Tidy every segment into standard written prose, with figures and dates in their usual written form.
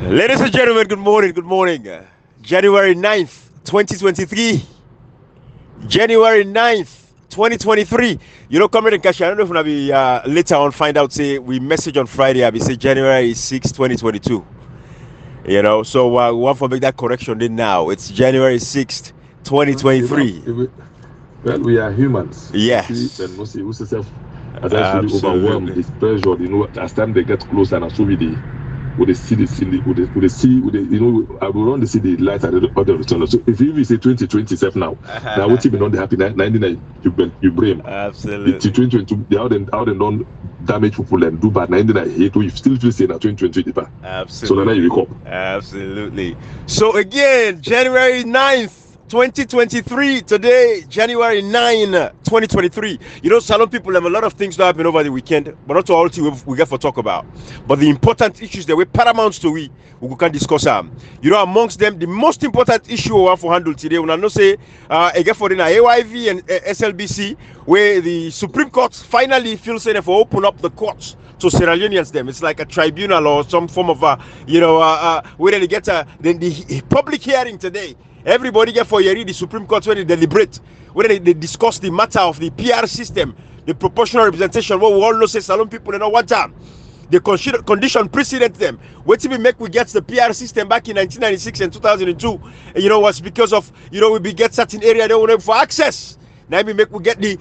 Ladies and gentlemen, good morning, good morning. January 9th, 2023. January 9th, 2023. You know, Comrade and Kashi, I don't know if we'll be later on find out, say, we message on Friday, I be say January 6th, 2022. You know, so we want to make that correction then now. It's January 6th, 2023. Well, we are humans. Yes. And mostly who's self as actually overwhelmed, is pressured, you know, as time they get closer and as we would they see I will run to see the light at the other return. So if you say 2027 now, now what you been on the happy 99 you blame. Absolutely. 2022 they out and don't damage people and do bad 99 hate you still say now 2020. Absolutely. So now you wake up. Absolutely. So again, January 9th. 2023 today, January 9, 2023. You know, Salon people have a lot of things that happen over the weekend, but not all we get for talk about. But the important issues that we paramount to we can discuss them. You know, amongst them, the most important issue we have for handle today, when I know say again for the AYV and SLBC, where the Supreme Court finally feels safe for open up the courts to Sierra Leoneans them. It's like a tribunal or some form of where they get the public hearing today. Everybody get for hearing the Supreme Court when they deliberate, when they discuss the matter of the PR system, the proportional representation. What we all know say Salon people they know one time. The condition precedent them. What we make we get the PR system back in 1996 and 2002. And, you know, was because of we get certain area they want for access. Now we make we get the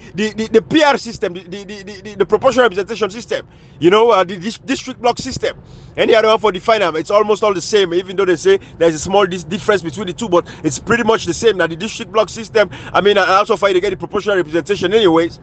PR system, the proportional representation system, the district block system. Any other one for the final, it's almost all the same, even though they say there's a small difference between the two, but it's pretty much the same. Now the district block system, I also find they get the proportional representation anyways.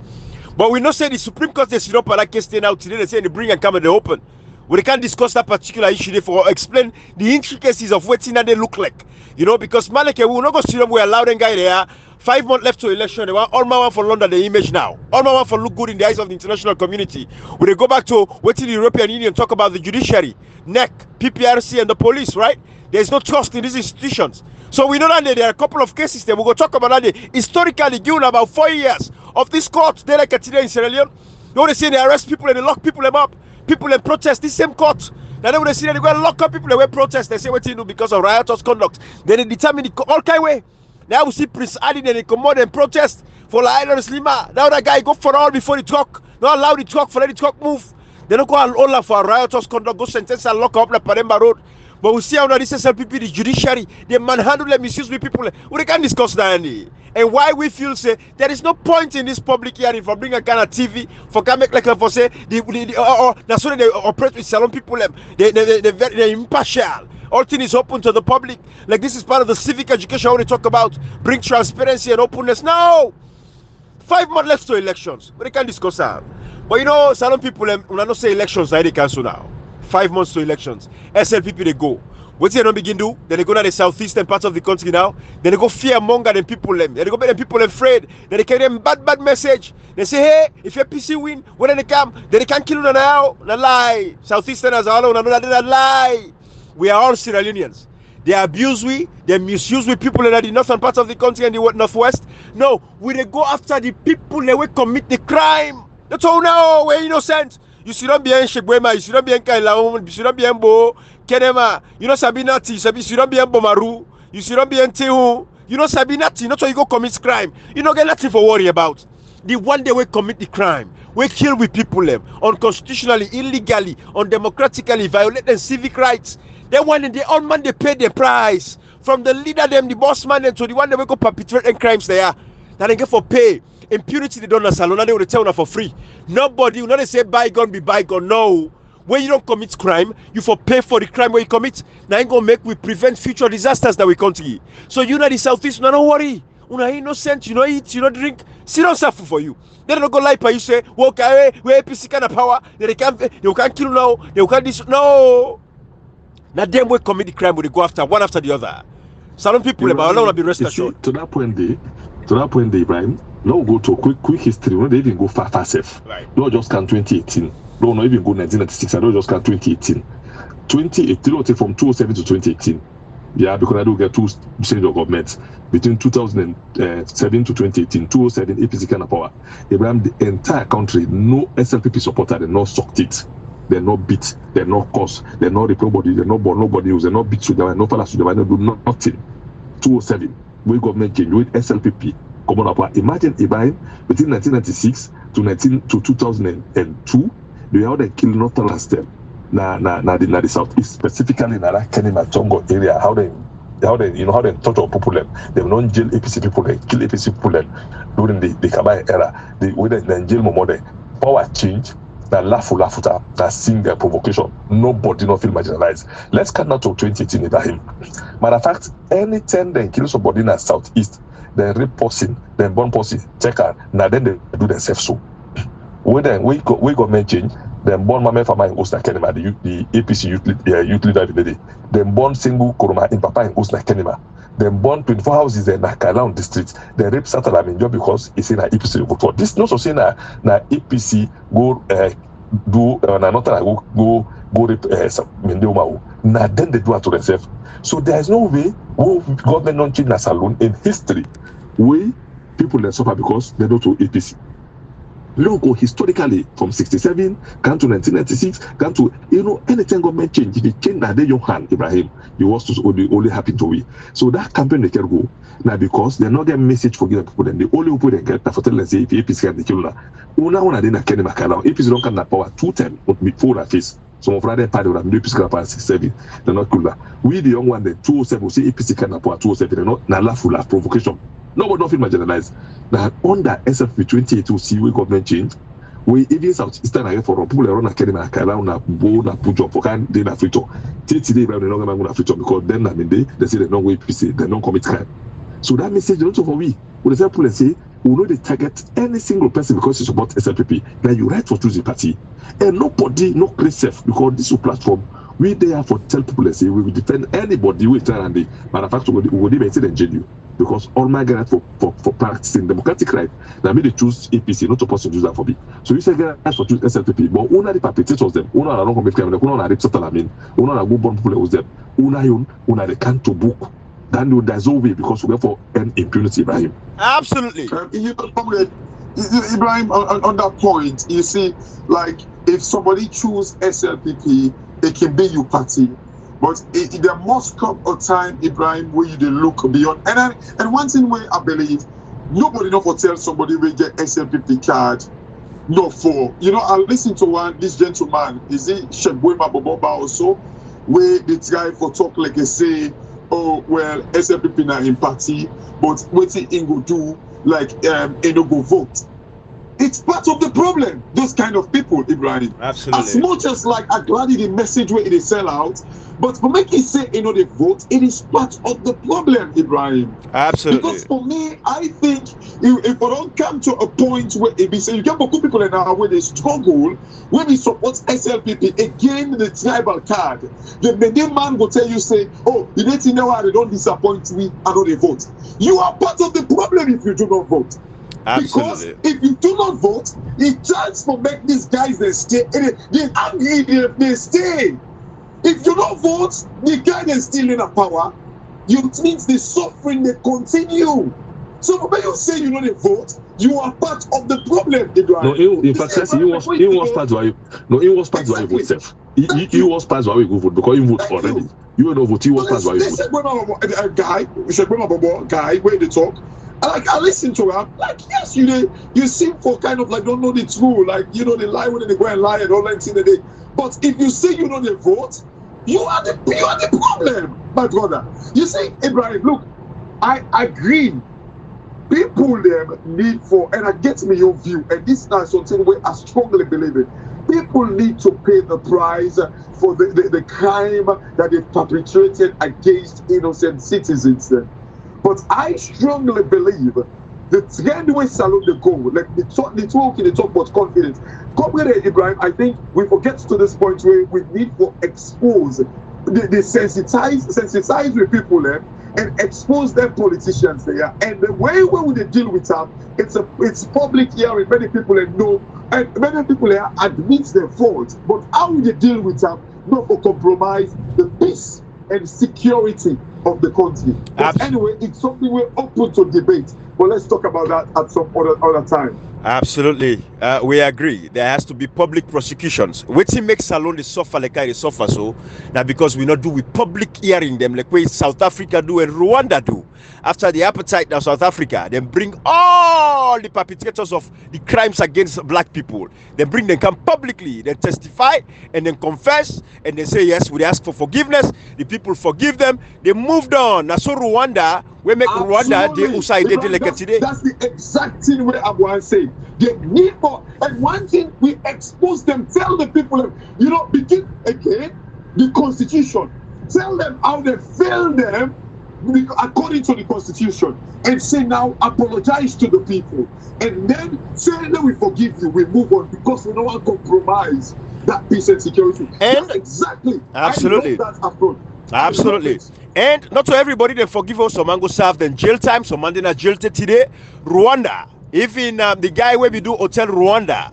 But we know say the Supreme Court they sit up on that case now today, they say they bring and come and they open. We can't discuss that particular issue there for explain the intricacies of what they look like. Because Maleke, we will not go see them, we allow them guy there. 5 months left to election. They want all my one for London the image now. All my one for look good in the eyes of the international community. When they go back to what the European Union talk about the judiciary, NEC, PPRC, and the police, right? There's no trust in these institutions. So we know that there are a couple of cases there. We'll go talk about that. Historically, given about 4 years of this court, they like today in Sierra Leone. They say they arrest people and they lock people up. People in protest, this same court. Now they see that they go and lock up people that were protest. They say what you do because of riotous conduct. Then they determine all kind of way. Now we see Prince Adi and they come out and protest for La Island Slima. Now that guy go for all before the talk. Not allow the talk for let the talk move. They don't go all for riotous conduct, go sentence and lock up the Paremba Road. But we see how now this SLPP, the judiciary, they manhandle and misuse with people. We can't discuss that. And why we feel say there is no point in this public hearing for bring a kind of TV for can make like for say that's why they operate with Salon people. They're impartial. All things is open to the public. Like this is part of the civic education when they talk about bring transparency and openness. No, 5 months left to elections. But they can't discuss that. But Salon people when I don't say elections, they cancel now. 5 months to elections. SLPP they go. What they don't begin do? Then they go to the southeastern part of the country now. Then they go fearmonger them people them. Then they go make them people afraid. Then they carry them bad message. They say, hey, if your PC win, when they come, then they can't kill you now. Na lie. Southeasterners are all that lie. We are all Sierra Leoneans. They abuse they misuse people in the northern part of the country and the northwest. No, we they go after the people that will commit the crime. That's all now. We're innocent. You should not be in Shegwema, you should not be in Kailaum, you should not be in Bo, Kenema, you know Sabinati, you should not be in Bomaru, you should not be in Tehu, you know Sabinati, not so you go commit crime. You don't get nothing for worry about. The one day we commit the crime, we kill with people unconstitutionally, illegally, undemocratically, violate their civic rights. Then when they all man they pay the price. From the leader them, the boss man to the one that we go perpetrate crimes there. That they get for pay. Impunity they don't know Salon, they will tell them for free. Nobody will not say bygone be bygone. No. When you don't commit crime, you for pay for the crime where you commit. Now ain't gonna make we prevent future disasters that we country. So you know the southeast, no don't worry. You know innocent, you know eat, you know drink, see don't suffer for you. They don't go lie by you say, walk away, we APC kind of power, they can't kill now, they can't this. No. Now them will commit the crime, will they go after one after the other. Salon people about Allah will be rest assured. To that point, Ibrahim. Now go to a quick history. We don't even go far safe. Right. Don't just count 2018. Don't even go 1996. I don't just count 2018. 2018, from 2007 to 2018. Yeah, because I do get two change of governments between 2007 to 2018. 2007 APC kind of power. Abraham, the entire country, no SLPP supporter, and no sucked it. They're not beat, they're not cursed, they're not rape nobody, they're not born nobody else, they're not beat Sudan, no father Sudan, no do nothing. 207, we government change with SLPP. Come on up. Imagine Ibrahim between 1996 to 2002, they had a kill not last time. The southeast, specifically in that Kenima Tongo area, how they torture people them. They don't jail APC people, they kill APC people them during the Kabay era. They jail more power change. That lafuta, that sing their provocation. Nobody not feel marginalized. Let's cut now to 2018 Ibrahim. Matter of fact, anytime they kill somebody in the southeast, then rape person, then born person, check out. Now then they do themselves so. We government change. Then born mama farmer in Osna Kenema, the APC youth leader of the day. Then born single Koroma in Papa in Osna Kenema. Then born 24 houses in Nakalang district. Then rape Satalam in job because it's in a APC vote for. This not so saying na APC go do go rape Mendeumau. Now then they do it to themselves. So there is no way government non change as alone in history. We people that suffer because they don't do APC. Logo historically from 67, come to 1996, come to anytime government change. If it change that day your hand, Ibrahim, you was to only happy to we. So that campaign they can go now because they're not getting message for people. Then the only people they get that for telling say if APC can the kill una then can makala. APC don't can power 2 times before that face. Some of Friday party would have APC can power 67. They're not cool. We the young one the 207 will say APC can power 207. They're not na laugh provocation. Nobody don't feel marginalized. Now under SFP 28 to see we government change, we even Southeastern area for people around Academy Akala na Bo na Pujo for can they na free talk. Today they no going to free talk because then they say they don't go APC, they don't commit crime. So that message also for we. When the people say we know they target any single person because it's about SLPP. Now you right for choosing party. And nobody no create safe because this is platform. We there for tell people say we will defend anybody we try and the manufacturer will even say they you. Because all my guys for practicing democratic right, now me they choose APC, not supposed to use that for me. So you say guys for choose SLPP, but una the perpetrators them, una don't commit crime, una rape Satalam, una go born people with them, una they can't to book. Then there's no way because we go for an impunity, Ibrahim. Absolutely. Ibrahim, on that point, you see, like if somebody choose SLPP, it can be your party. But there must come a time, Ibrahim, where you look beyond. And one thing where I believe, nobody know for tell somebody will get SLPP card. No for. I listened to this gentleman, is it Shegwema Boboba also, where the guy for talk like they say, oh, well, SLPP now in party, but what he go do, like, he no go vote. It's part of the problem, those kind of people, Ibrahim. Absolutely. As much as like I gladly the message where they sell out, but for making say they vote, it is part of the problem, Ibrahim. Absolutely. Because for me, I think if we don't come to a point where it be say you get beaucoup people in our where they struggle, when we support SLPP again the tribal card, the Median man will tell you say, oh, you need to know how they don't disappoint me, I know they vote. You are part of the problem if you do not vote. Absolutely. Because if you do not vote, it chance for make these guys they stay. They angry, they stay. If you don't vote, the guy is still in a power. It means the suffering they continue. So when you say you know they vote, you are part of the problem. No, in fact, he was part why you. No, he was part why you vote self. He was part why you go vote because he vote already. You don't vote. He was part why you vote. A guy, where they talk. I listen to him, like, yes, you seem for kind of like don't know the truth, like, they lie when they go and lie and all that thing. But if you say you know the vote, you are the problem, my brother. You see, Ibrahim, look, I agree. People them need for, and I get me your view, and this is something where I strongly believe in. People need to pay the price for the crime that they perpetrated against innocent citizens. But I strongly believe the trend way salute the goal, like the talk about confidence. Comrade Ibrahim, I think we forget to this point where we need to expose the sensitize the people there and expose them politicians there. And the way we would deal with them, it's public hearing. Many people know, and many people here admit their fault. But how would they deal with them? Not for compromise the peace and security of the country. But anyway, it's something we're open to debate. But let's talk about that at some other time. Absolutely, we agree. There has to be public prosecutions. Wetin make Salon dey suffer like I dey suffer so? Now because we not do with public hearing them like way South Africa do and Rwanda do. After the appetite of South Africa, then bring all the perpetrators of the crimes against black people. They bring them come publicly, they testify and then confess and they say yes, we ask for forgiveness. The people forgive them. They moved on. Now so Rwanda, we make Rwanda the USAID today. That's the exact thing where I want to say. They need more. And one thing, we expose them, tell the people, begin again the Constitution. Tell them how they failed them according to the Constitution, and say now apologize to the people, and then say that we forgive you, we move on, because we don't want to compromise that peace and security. And that's exactly, absolutely, I love that approach. Absolutely. And not to everybody they forgive us. Some man go serve them jail time, some man in a jail today. Rwanda, even the guy where we do Hotel Rwanda,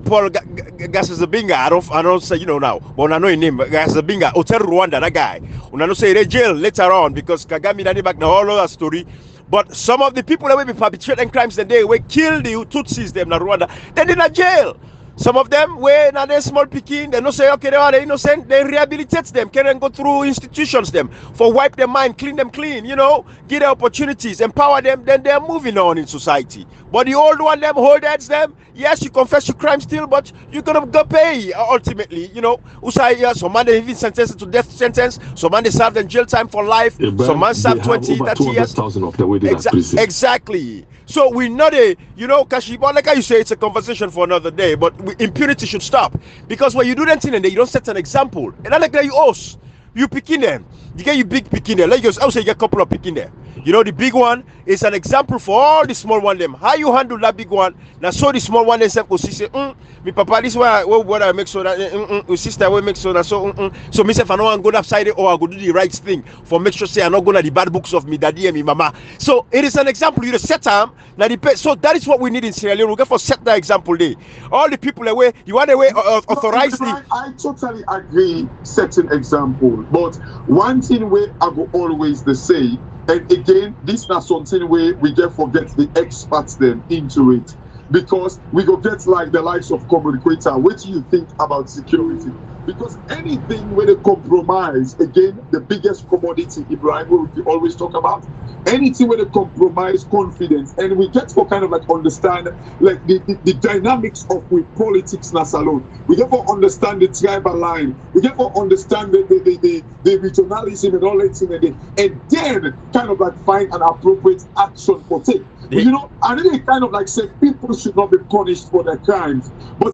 Paul Gasazabinga, I don't say now, but I know his name, Gasazabinga, Hotel Rwanda, that guy. I don't say they jail later on because Kagame Dani back now all other story. But some of the people that will be perpetrating crimes and they will kill the Tutsis them in Rwanda, they're in a jail. Some of them, when they're small picking, they don't say, okay, they are innocent, they rehabilitate them, can go through institutions them, for wipe their mind, clean them clean, give them opportunities, empower them, then they're moving on in society. But the old one, them, hold heads them, yes, you confess your crime still, but you're going to go pay, ultimately, some man they even sentenced to death sentence, some man they served in jail time for life, some man served 20, 30 years. Of the way they Exactly. So we're not Kashiba, like you say, it's a conversation for another day, but impunity should stop. Because when you do that thing and you don't set an example, and I like that you picking them, you get you big picking there. Like I would say, you get a couple of picking there. The big one is an example for all the small one them. How you handle that big one? Now, so the small one themselves will say, me papa, this way, what I make so that, sister, will make so that, so me say, if I know I'm going upside it, or I go do the right thing for make sure say I'm not going to the bad books of me daddy and me mama. So it is an example. You set time. Now so that is what we need in Sierra Leone. We get for set that example there. All the people away, you want away authorize the. I totally agree, setting example. But one thing where I go always the say. And again, this is not something where we get forget the experts then into it, because we go get like the likes of communicator. What do you think about security? Because anything where they compromise, again, the biggest commodity, Ibrahim, we always talk about, anything where they compromise confidence, and we get to kind of like understand like the dynamics of with politics na salon. We get to understand the tribal line, we get to understand the regionalism and all that thing, and then kind of like find an appropriate action for take. I really kind of like say people should not be punished for their crimes, but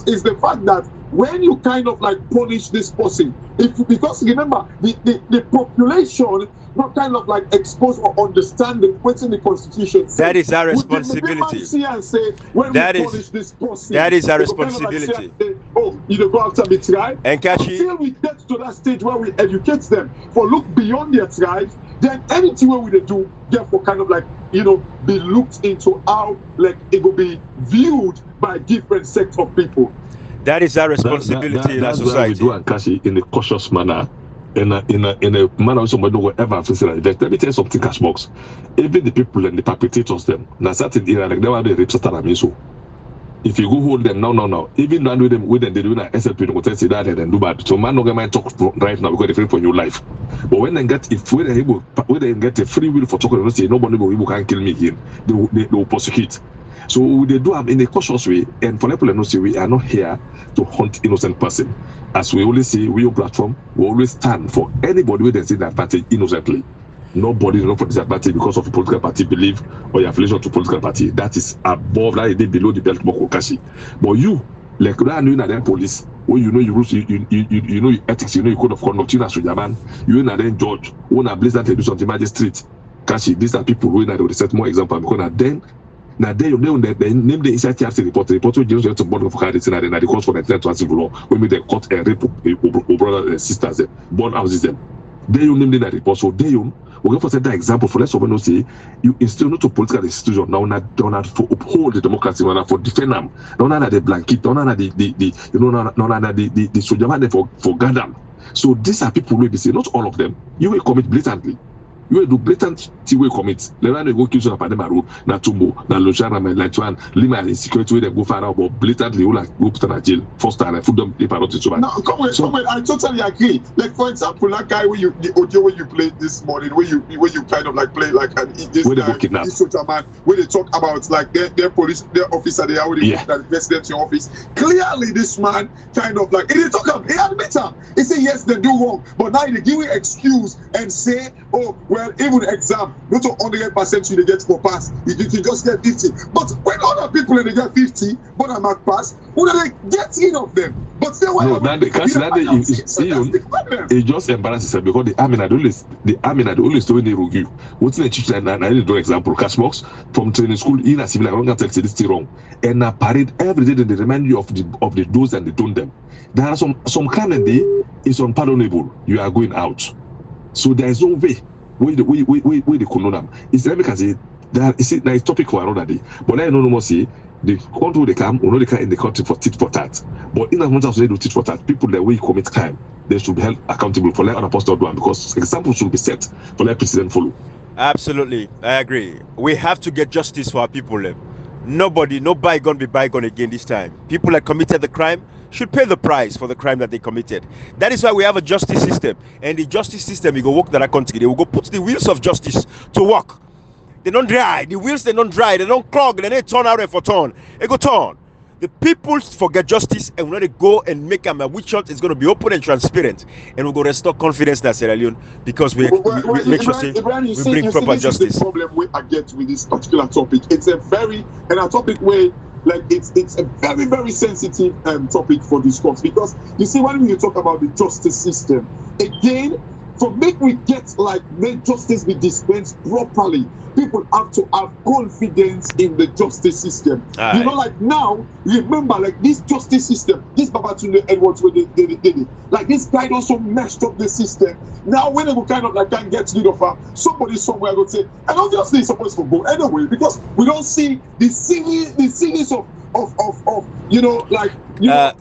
it's the fact that when you kind of like punish this person, because remember the population not kind of like expose or understand what's in the Constitution. That is our responsibility. That is our responsibility. You go after the tribe. And until we get to that stage where we educate them for look beyond their tribes, then anything where we do, therefore kind of like be looked into how like it will be viewed by different sects of people. That is our responsibility in our society. We do and cash it in a cautious manner, in a manner somebody whatever facility. Let me tell you something, cash box. Even the people and the perpetrators them, now certain era like they were the rape satana so. If you go hold them now, even though with them they do not SLP no tell say that and do bad. So man no get my talk right now because they free for your life. But when they get a free will for talking, they say nobody will can kill me again. They will prosecute. So they do have in a cautious way, and for people to say we are not here to hunt innocent person. As we always say, we on platform, we always stand for anybody who they say that party innocently. Nobody is not for this party because of a political party belief or your affiliation to political party. That is above, that is below the belt mokokashi. But you, like that, you know that police, or you know your rules, you know your ethics, you know your code of conduct, you know Sujaman, you know that judge, who na place that they do something magistrate. Kashi, these are people who know they set more example because then. Now they name the inside TRC report will just to born of cards and the court for the to law when they caught a rape of brothers and sisters born houses them. They you name that report, so they we go for that example for let's someone say you instill not to political institution now not for uphold the democracy, now for defend them, now not the blanket, now not the soldier for gather. So these are people who they say, not all of them, you will commit blatantly. You will do blatant will commit. Let me go kill some Padema Road, na Tumbo, na Lojana, my Latuan, Lima insecurity, they go far out, but blatantly, like go to jail, first time, food them, if I don't teach you. No, come on, I totally agree. Like, for example, that guy where the audio where you played this morning, where you kind of like play like an this where they go kidnap. Man, where they talk about like their police, their officer, they already that resident in office. Clearly, this man kind of like, he admit him. He say yes, they do wrong, but now they give you excuse and say, oh, well, even exam, not 100% you they get for pass, you just get 50. But when other people they get 50, but I'm not pass, who do they get in of them? But still, no, it just embarrasses them because the army had only story they review. What's the teacher and I do example cash box from training school in a civil wrong tell this thing wrong. And I parade every day they remind you of the do's and they don't them. There are some kind of day is unpardonable. You are going out. So there is no way where the condone. It's like I say that is it nice topic for another day. But I don't know say the country they come, or they come in the country for tit for tat. But in as much as they do tit for tat, people that way commit crime, they should be held accountable for like other pastor do, because examples should be set for like precedent follow. Absolutely, I agree. We have to get justice for our people. No bygone be bygone again this time. People that committed the crime should pay the price for the crime that they committed. That is why we have a justice system. And the justice system, you go work that country. They will go put the wheels of justice to work. They don't dry. The wheels, they don't dry. They don't clog. They don't turn out for turn. They go turn. The people forget justice, and when they go and make a witch hunt, it's going to be open and transparent, and we're going to restore confidence in Sierra Leone because we make sure we bring proper justice. This is the problem I get with this particular topic. It's a topic where like it's a very, very sensitive topic for discourse, because you see when you talk about the justice system, again, for make we get like make justice be dispensed properly, people have to have confidence in the justice system. Aye. You know, like now, remember, like this justice system, this Babatunde Edwards, where they did it, like this guy also messed up the system. Now, when they go kind of like can't get rid of her, somebody somewhere would say, and obviously it's supposed to go anyway, because we don't see the series of you know, like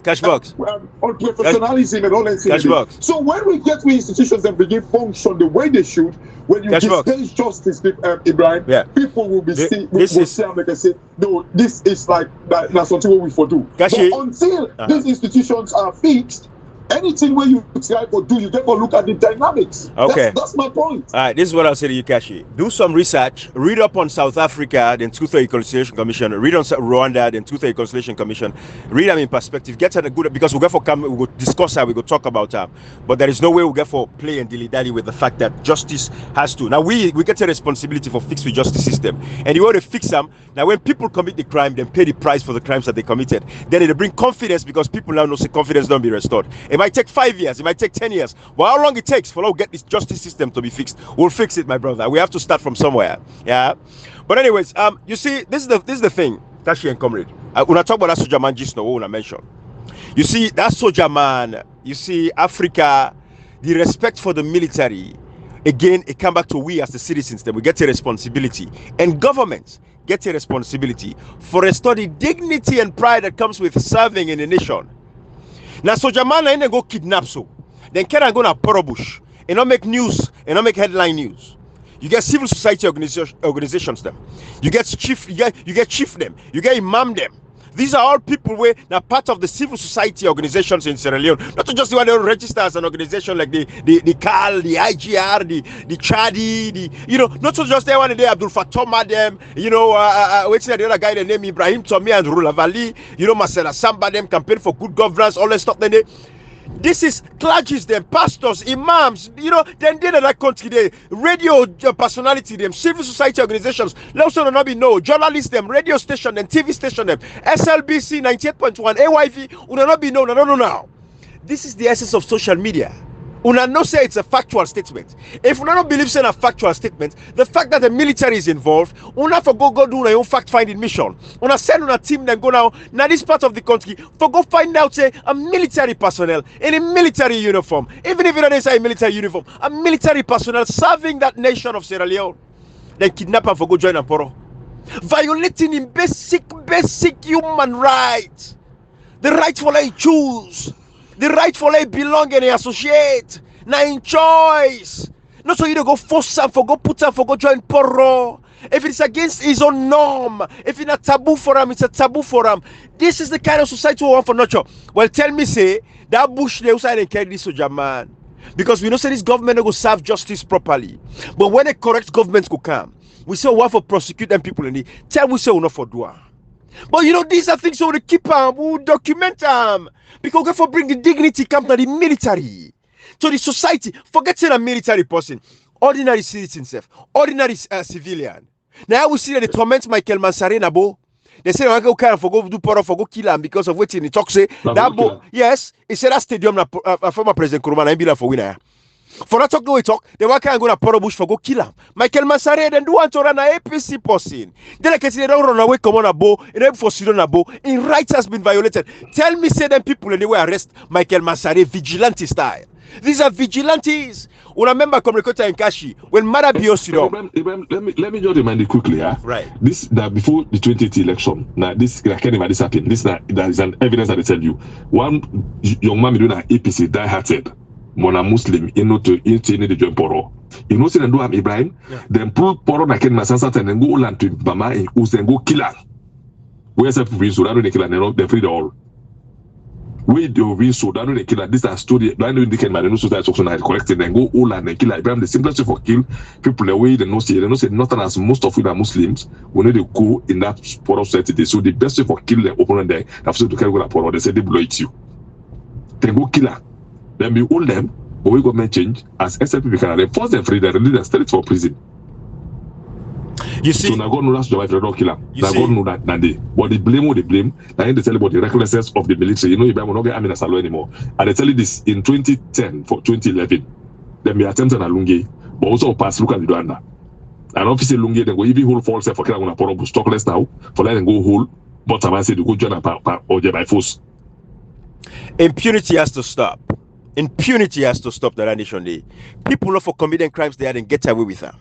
Cashbox on professionalism and all that. Cashbox. So when we get to institutions that begin function the way they should, when you dispense justice, Ibrahim, people will be saying, like I said, no, this is like that's something we for do. But until these institutions are fixed, anything where you try to do, you get to look at the dynamics. Okay, that's my point. All right, this is what I'll say to you, Kashi. Do some research. Read up on South Africa, then Truth and Reconciliation Commission. Read on Rwanda, then Truth and Reconciliation Commission. Read them in perspective. Get at a good, because we go discuss how we go talk about that. But there is no way we get for play and dilly-dally with the fact that justice has to. Now we get a responsibility for fix the justice system, and you want to fix them. Now when people commit the crime, then pay the price for the crimes that they committed. Then it bring confidence, because people now know say confidence don't be restored. It might take 5 years, it might take 10 years, but how long it takes for us to get this justice system to be fixed, we'll fix it, my brother. We have to start from somewhere. Yeah. But anyways, you see, this is the thing, Tashi and comrade. When I talk about that soldier man, just know what I mentioned. You see, that soldier man, you see, Africa, the respect for the military, again, it comes back to we as the citizens, that we get a responsibility, and governments get a responsibility for restore the dignity and pride that comes with serving in a nation. Now, soldier man, I go kidnap so. Then can I go to Porobush and not make news and not make headline news? You get civil society organizations them. You get chief them. You get imam them. These are all people where now part of the civil society organizations in Sierra Leone. Not just the one that register as an organization like the CAL, the IGR, the Chadi, not just the one day Abdul Fatoma them, what's the other guy, the name Ibrahim Tommy and Rula Valley, Marcela Samba them, campaign for good governance, all that stuff. Then this is clergies, them pastors, imams, then they that country, the radio personality, them civil society organizations, also not be no journalists, them radio station, them TV station, them SLBC 98.1 AYV, not be no now. This is the essence of social media. Una no say it's a factual statement. If una don't believe in a factual statement, the fact that the military is involved, una for go do your own fact-finding mission. Una send una team then go now this part of the country for go find out say a military personnel in a military uniform, even if you don't say a military uniform, a military personnel serving that nation of Sierra Leone, then kidnap and for go join Aporo, violating in basic human rights, the right for like choose. The rightfully belong and associate. Now in choice. Not so you don't go force some for go put some for go join poro. If it's against his own norm, if it's a taboo for him, it's a taboo for him. This is the kind of society we want for nurture. Well, tell me, say that bush they also didn't carry this soldier man. Because we know say this government will serve justice properly. But when a correct government will come, we say we want for prosecute them people in the tell we say we not for do. But you know, these are things we will keep them, we will document them. Because we for bring the dignity come to the military, to the society. Forget saying a military person, ordinary citizen, ordinary civilian. Now we see that they torment Michael Mansare Nabo. They say I go kind of go do power for go kill him because of waiting. He talk say that boy, yes, he said that stadium na former president Kuruma na be for winner. For that talk, no talk. They want to go to Poro Bush for go kill him. Michael Mansare then do want to run an APC person. Then like I say, they don't run away, come on a bow, and then for Sudan a bow. In rights has been violated. Tell me, say them people anyway arrest Michael Mansare vigilante style. These are vigilantes. When I remember Komrekota and Kashi, when Marabio Sudan. Let me just remind you quickly, right. This that before the 2020 election, now this can't even this happened. This that is an evidence that they tell you. One young man doing an APC die-hearted. Mona Muslim to the join poro. You know, say do am Ibrahim, then pull poro na ken masasa and then go land to Bama in Us and go kill her. Where's the free so that they kill her, they free the all. We do win so that they kill her. This is a story. I know they can manage so that's also not corrected and go all and kill her. Ibrahim, the simplest way for kill people away, they know say nothing as most of we are Muslims, we need to go in that poro society. So the best way for kill the opponent there, after to carry go poro, they say they blow it you. Then go kill her. Then we hold them, but we government change as SLP can force them free, they release them straight for prison. You see, so now God knows that's the right killer. Now God knows that day. But they blame, now they tell about the recklessness of the military. You know, if I will not get Amina Salo anymore. And they tell you this in 2010 for 2011. Then we attempted a lungi, but also pass look at the Rwanda. And obviously lungi, then go even hold false for Kira Poro stockless now, for letting go hold, but I say to go join or by force. Impunity has to stop. Impunity has to stop the nation day. People not for committing crimes they didn't get away with them.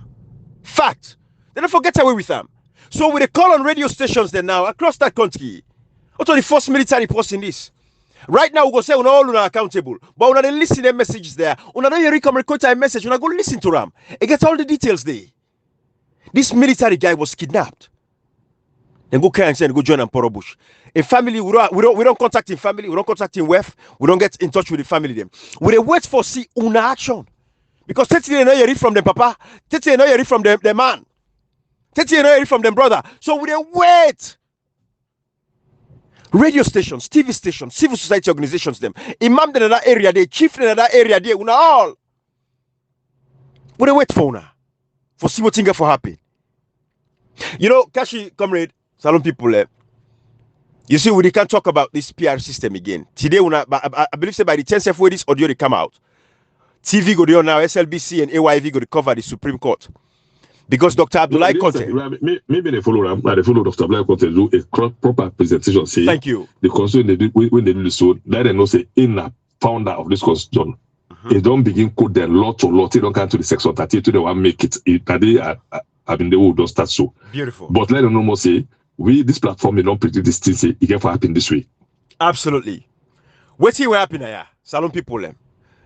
Fact. They don't forget away with them. So with a call on radio stations then now across that country, also the first military post in this. Right now we go say we're all accountable, but when they listen to their messages there, when they record a message, when I go listen to them, it gets all the details there. This military guy was kidnapped. Then go carry and say go join on Poro Bush. In family, we don't contact in family, we don't contact in WEF, we don't get in touch with the family them. We wait for see una action. Because they know you read from them papa, they know you read from the man. They know you read from them brother. So we wait. Radio stations, TV stations, civil society organizations them. Imam in that area, they chief in that area, they una all. We wait for una. For see what thing for happen. You know, Kashi comrade, Salon people you see, we can't talk about this PR system again. Today, I believe say by the 10th of way this audio they come out, TV go there now, SLBC and AYV go to cover the Supreme Court. Because Dr. Abdullahi Conte. Maybe they follow Dr. Abdullahi Conte do a proper presentation. Say, thank you. The constitution when they do so, that they know say in a founder of this constitution, they don't begin code their lot to lot, they don't come to the section 38 to the one make it. I mean, they will just start so. Beautiful. But let them know more say, this platform they don't predict this thing say it can happen this way. Absolutely. What's here happen here? Salon people them.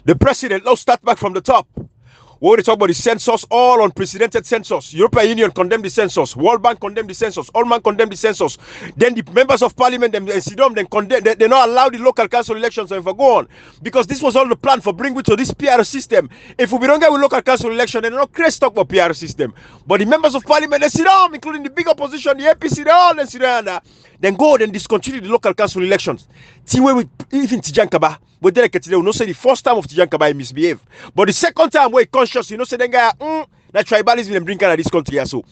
The president, let's start back from the top. We already talk about the census, all unprecedented census. European Union condemned the census. World Bank condemned the census. All man condemned the census. Then the members of parliament, them and Sidom, then condemn. They not allow the local council elections and for go on. Because this was all the plan for bring we to this PR system. If we don't get with local council election, then not crazy talk about PR system. But the members of parliament, they Sidom, including the big opposition, the APC, they all then Sidom, then go and discontinue the local council elections. See where we even Tijan Kaba. But then we know say the first time of Tijan Kaba misbehave. But the second time where conscious, you know, say then guy that tribalism and bring out of this country so.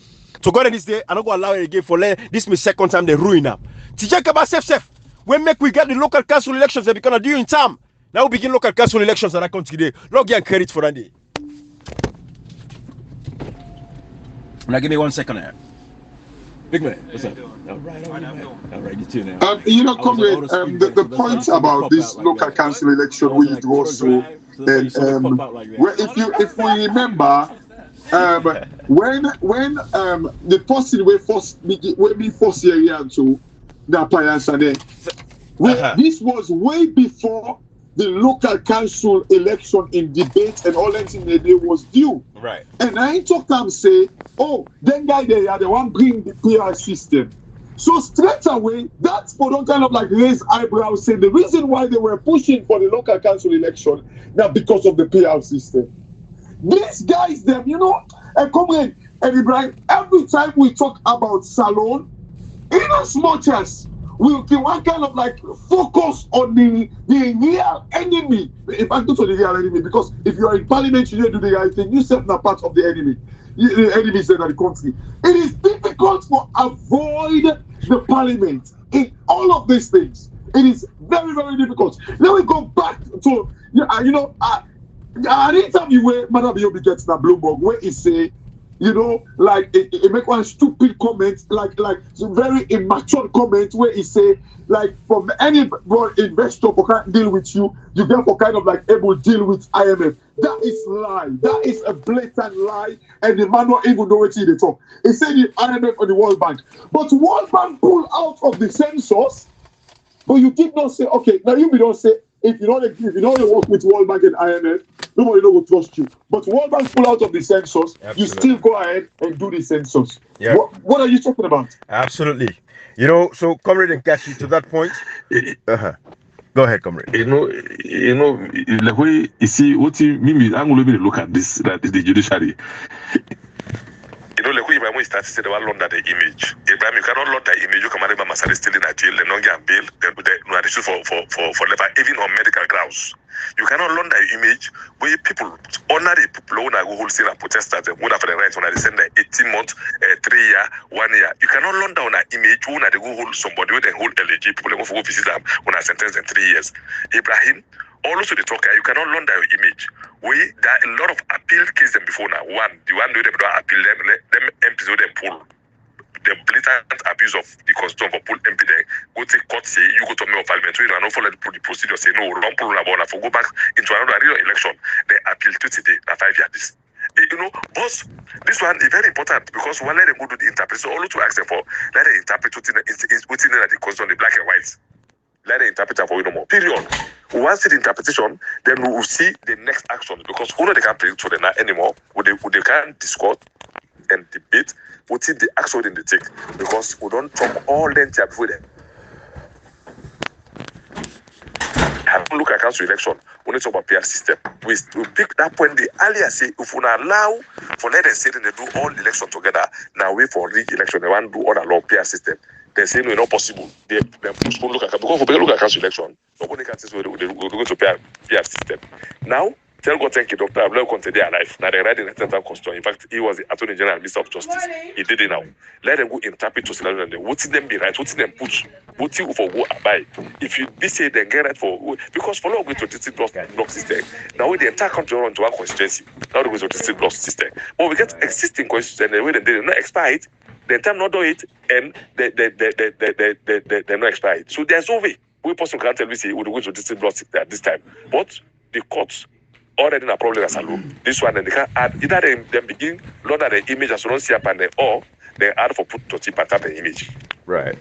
So God this day, I'm not gonna allow it again for this my second time they ruin up. Tijan Kaba safe. When make we get the local council elections, they gonna do in time. Now we begin local council elections in that country today. Log get credit for that day. Now give me 1 second here. Big man, what's up? All right, you too now. You know, comrade, the point about this local council election where you do also, and where if we remember, when the person we first year and so the appliance and then this was way before the local council election in debate and all that in the day was due. Right. And I ain't talk time say, oh, then guy they are the one bring the PR system. So straight away, that's for don't kind of like raise eyebrows, say the reason why they were pushing for the local council election now because of the PR system. These guys, them, you know, and comrade and Ibrahim, every time we talk about Salon, in as much as we can one kind of like focus on the real enemy. In fact, not on the real enemy, because if you are in parliament, you don't do the right thing. You set not part of the enemy. The enemy is in the country. It is difficult to avoid the parliament in all of these things. It is very, very difficult. Let me go back to an interview where Madam Yobi gets that Bloomberg, where he say, you know, like it make one stupid comment, like some very immature comment where he say, like, from any investor who can't deal with you, you get for kind of like able to deal with IMF. That is lie. That is a blatant lie, and the man not even know what they talk. He said the IMF or the World Bank, but World Bank pull out of the census. But you did not say, okay, now you don't say, if you don't work with World Bank and IMF, nobody will trust you. But World Bank pull out of the census, absolutely. You still go ahead and do the census. Yeah. What are you talking about? Absolutely. You know, so Comrade Nkashi, to that point, go ahead, Comrade. You know, the way you see what you mean, I'm going to look at this, that is the judiciary. You know, like when we start to say they want launder the image. Ibrahim, you cannot launder the image. You can remember Masari still in a jail. They don't get bail. They no issue for level, even on medical grounds. You cannot launder the image where people ordinary people who are wholesale and protesters who have the right when they send 18 months, 3 year, 1 year. You cannot launder on an image who they go hold somebody who they hold LG people who go visit them when are sentenced in 3 years. Ibrahim. Also, the talker, you cannot launder your image. There are a lot of appeal cases before now. The one where they don't appeal them MPs who they pull. The blatant abuse of the constitution for pull MP there. Go take court, say you go to me of parliament, so you don't follow the procedure, say no, don't pull on for go back into another real election. They appeal to today, 5 years. You know, boss, this one is very important because when let them go do the interpretation, all to ask them for, let them interpret within the constitution, the black and white. Let the interpreter for you no more. Period. Once the interpretation, then we will see the next action because who know they can't predict for them anymore. They can't discuss and debate what is the action they take because we don't talk all them before them. Have a look at council election. We need to talk about PR system. We pick that point the earlier say if we allow for let them say they do all election together. Now wait for re-election. They want to do all along PR system. They say no, it's not possible. They push for look at because if we look at council election, nobody can say so they go to PR system. Now, tell God thank you, Dr. Abdul Conte alive. Now they write in the Central Constitution. In fact, he was the Attorney General and Minister of Justice. He did it now. Let them go interpret to scenario and what them be right, what them push, what you for go abide. If you be say they get right for because for long we to district block system. Now we the entire country run to one constituency. Now we go to district block system. But we get existing constitution and the way they not expire it. The time not do it and they're not expired. So there's no way we person can't tell me say we will go to district block at this time. But the courts already a problem as a law. This one and they can add either they begin load at the image as don't see up and or they add for put to tip at the image. Right.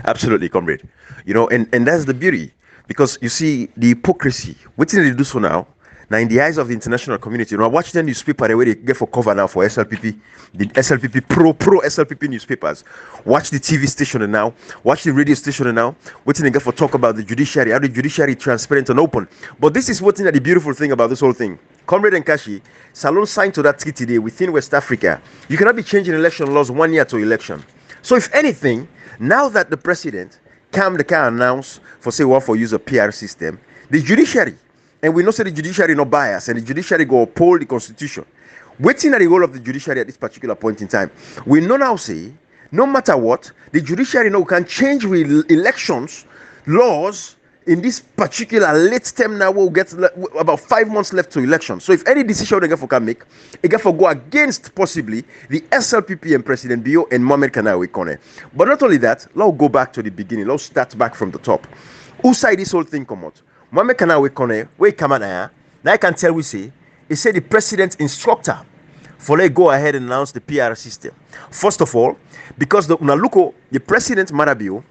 Absolutely, comrade. You know, and that's the beauty. Because you see the hypocrisy. What did they do so now? Now, in the eyes of the international community, you know, I watch the newspaper the way they get for cover now for SLPP, the SLPP pro SLPP newspapers. Watch the TV station now. Watch the radio station now. What they get for talk about the judiciary, how the judiciary transparent and open. But this is what's the beautiful thing about this whole thing. Comrade Nkashi, Salon signed to that treaty today within West Africa. You cannot be changing election laws 1 year to election. So if anything, now that the president can announce for say what for use a PR system, the judiciary. And we know say the judiciary no bias, and the judiciary go uphold the constitution. Waiting at the role of the judiciary at this particular point in time, we know now say, no matter what, the judiciary now can change with elections, laws in this particular late term now. We'll get about 5 months left to election. So if any decision they can make, it can go against possibly the SLPP and President Bio and Mohamed Kanawi Kone. But not only that, let's go back to the beginning. Let's start back from the top. Who side this whole thing come out? Mohamed Kanawi Kone, where come on now I can tell we say, he said the president's instructor for let go ahead and announce the PR system. First of all, because the president Marabio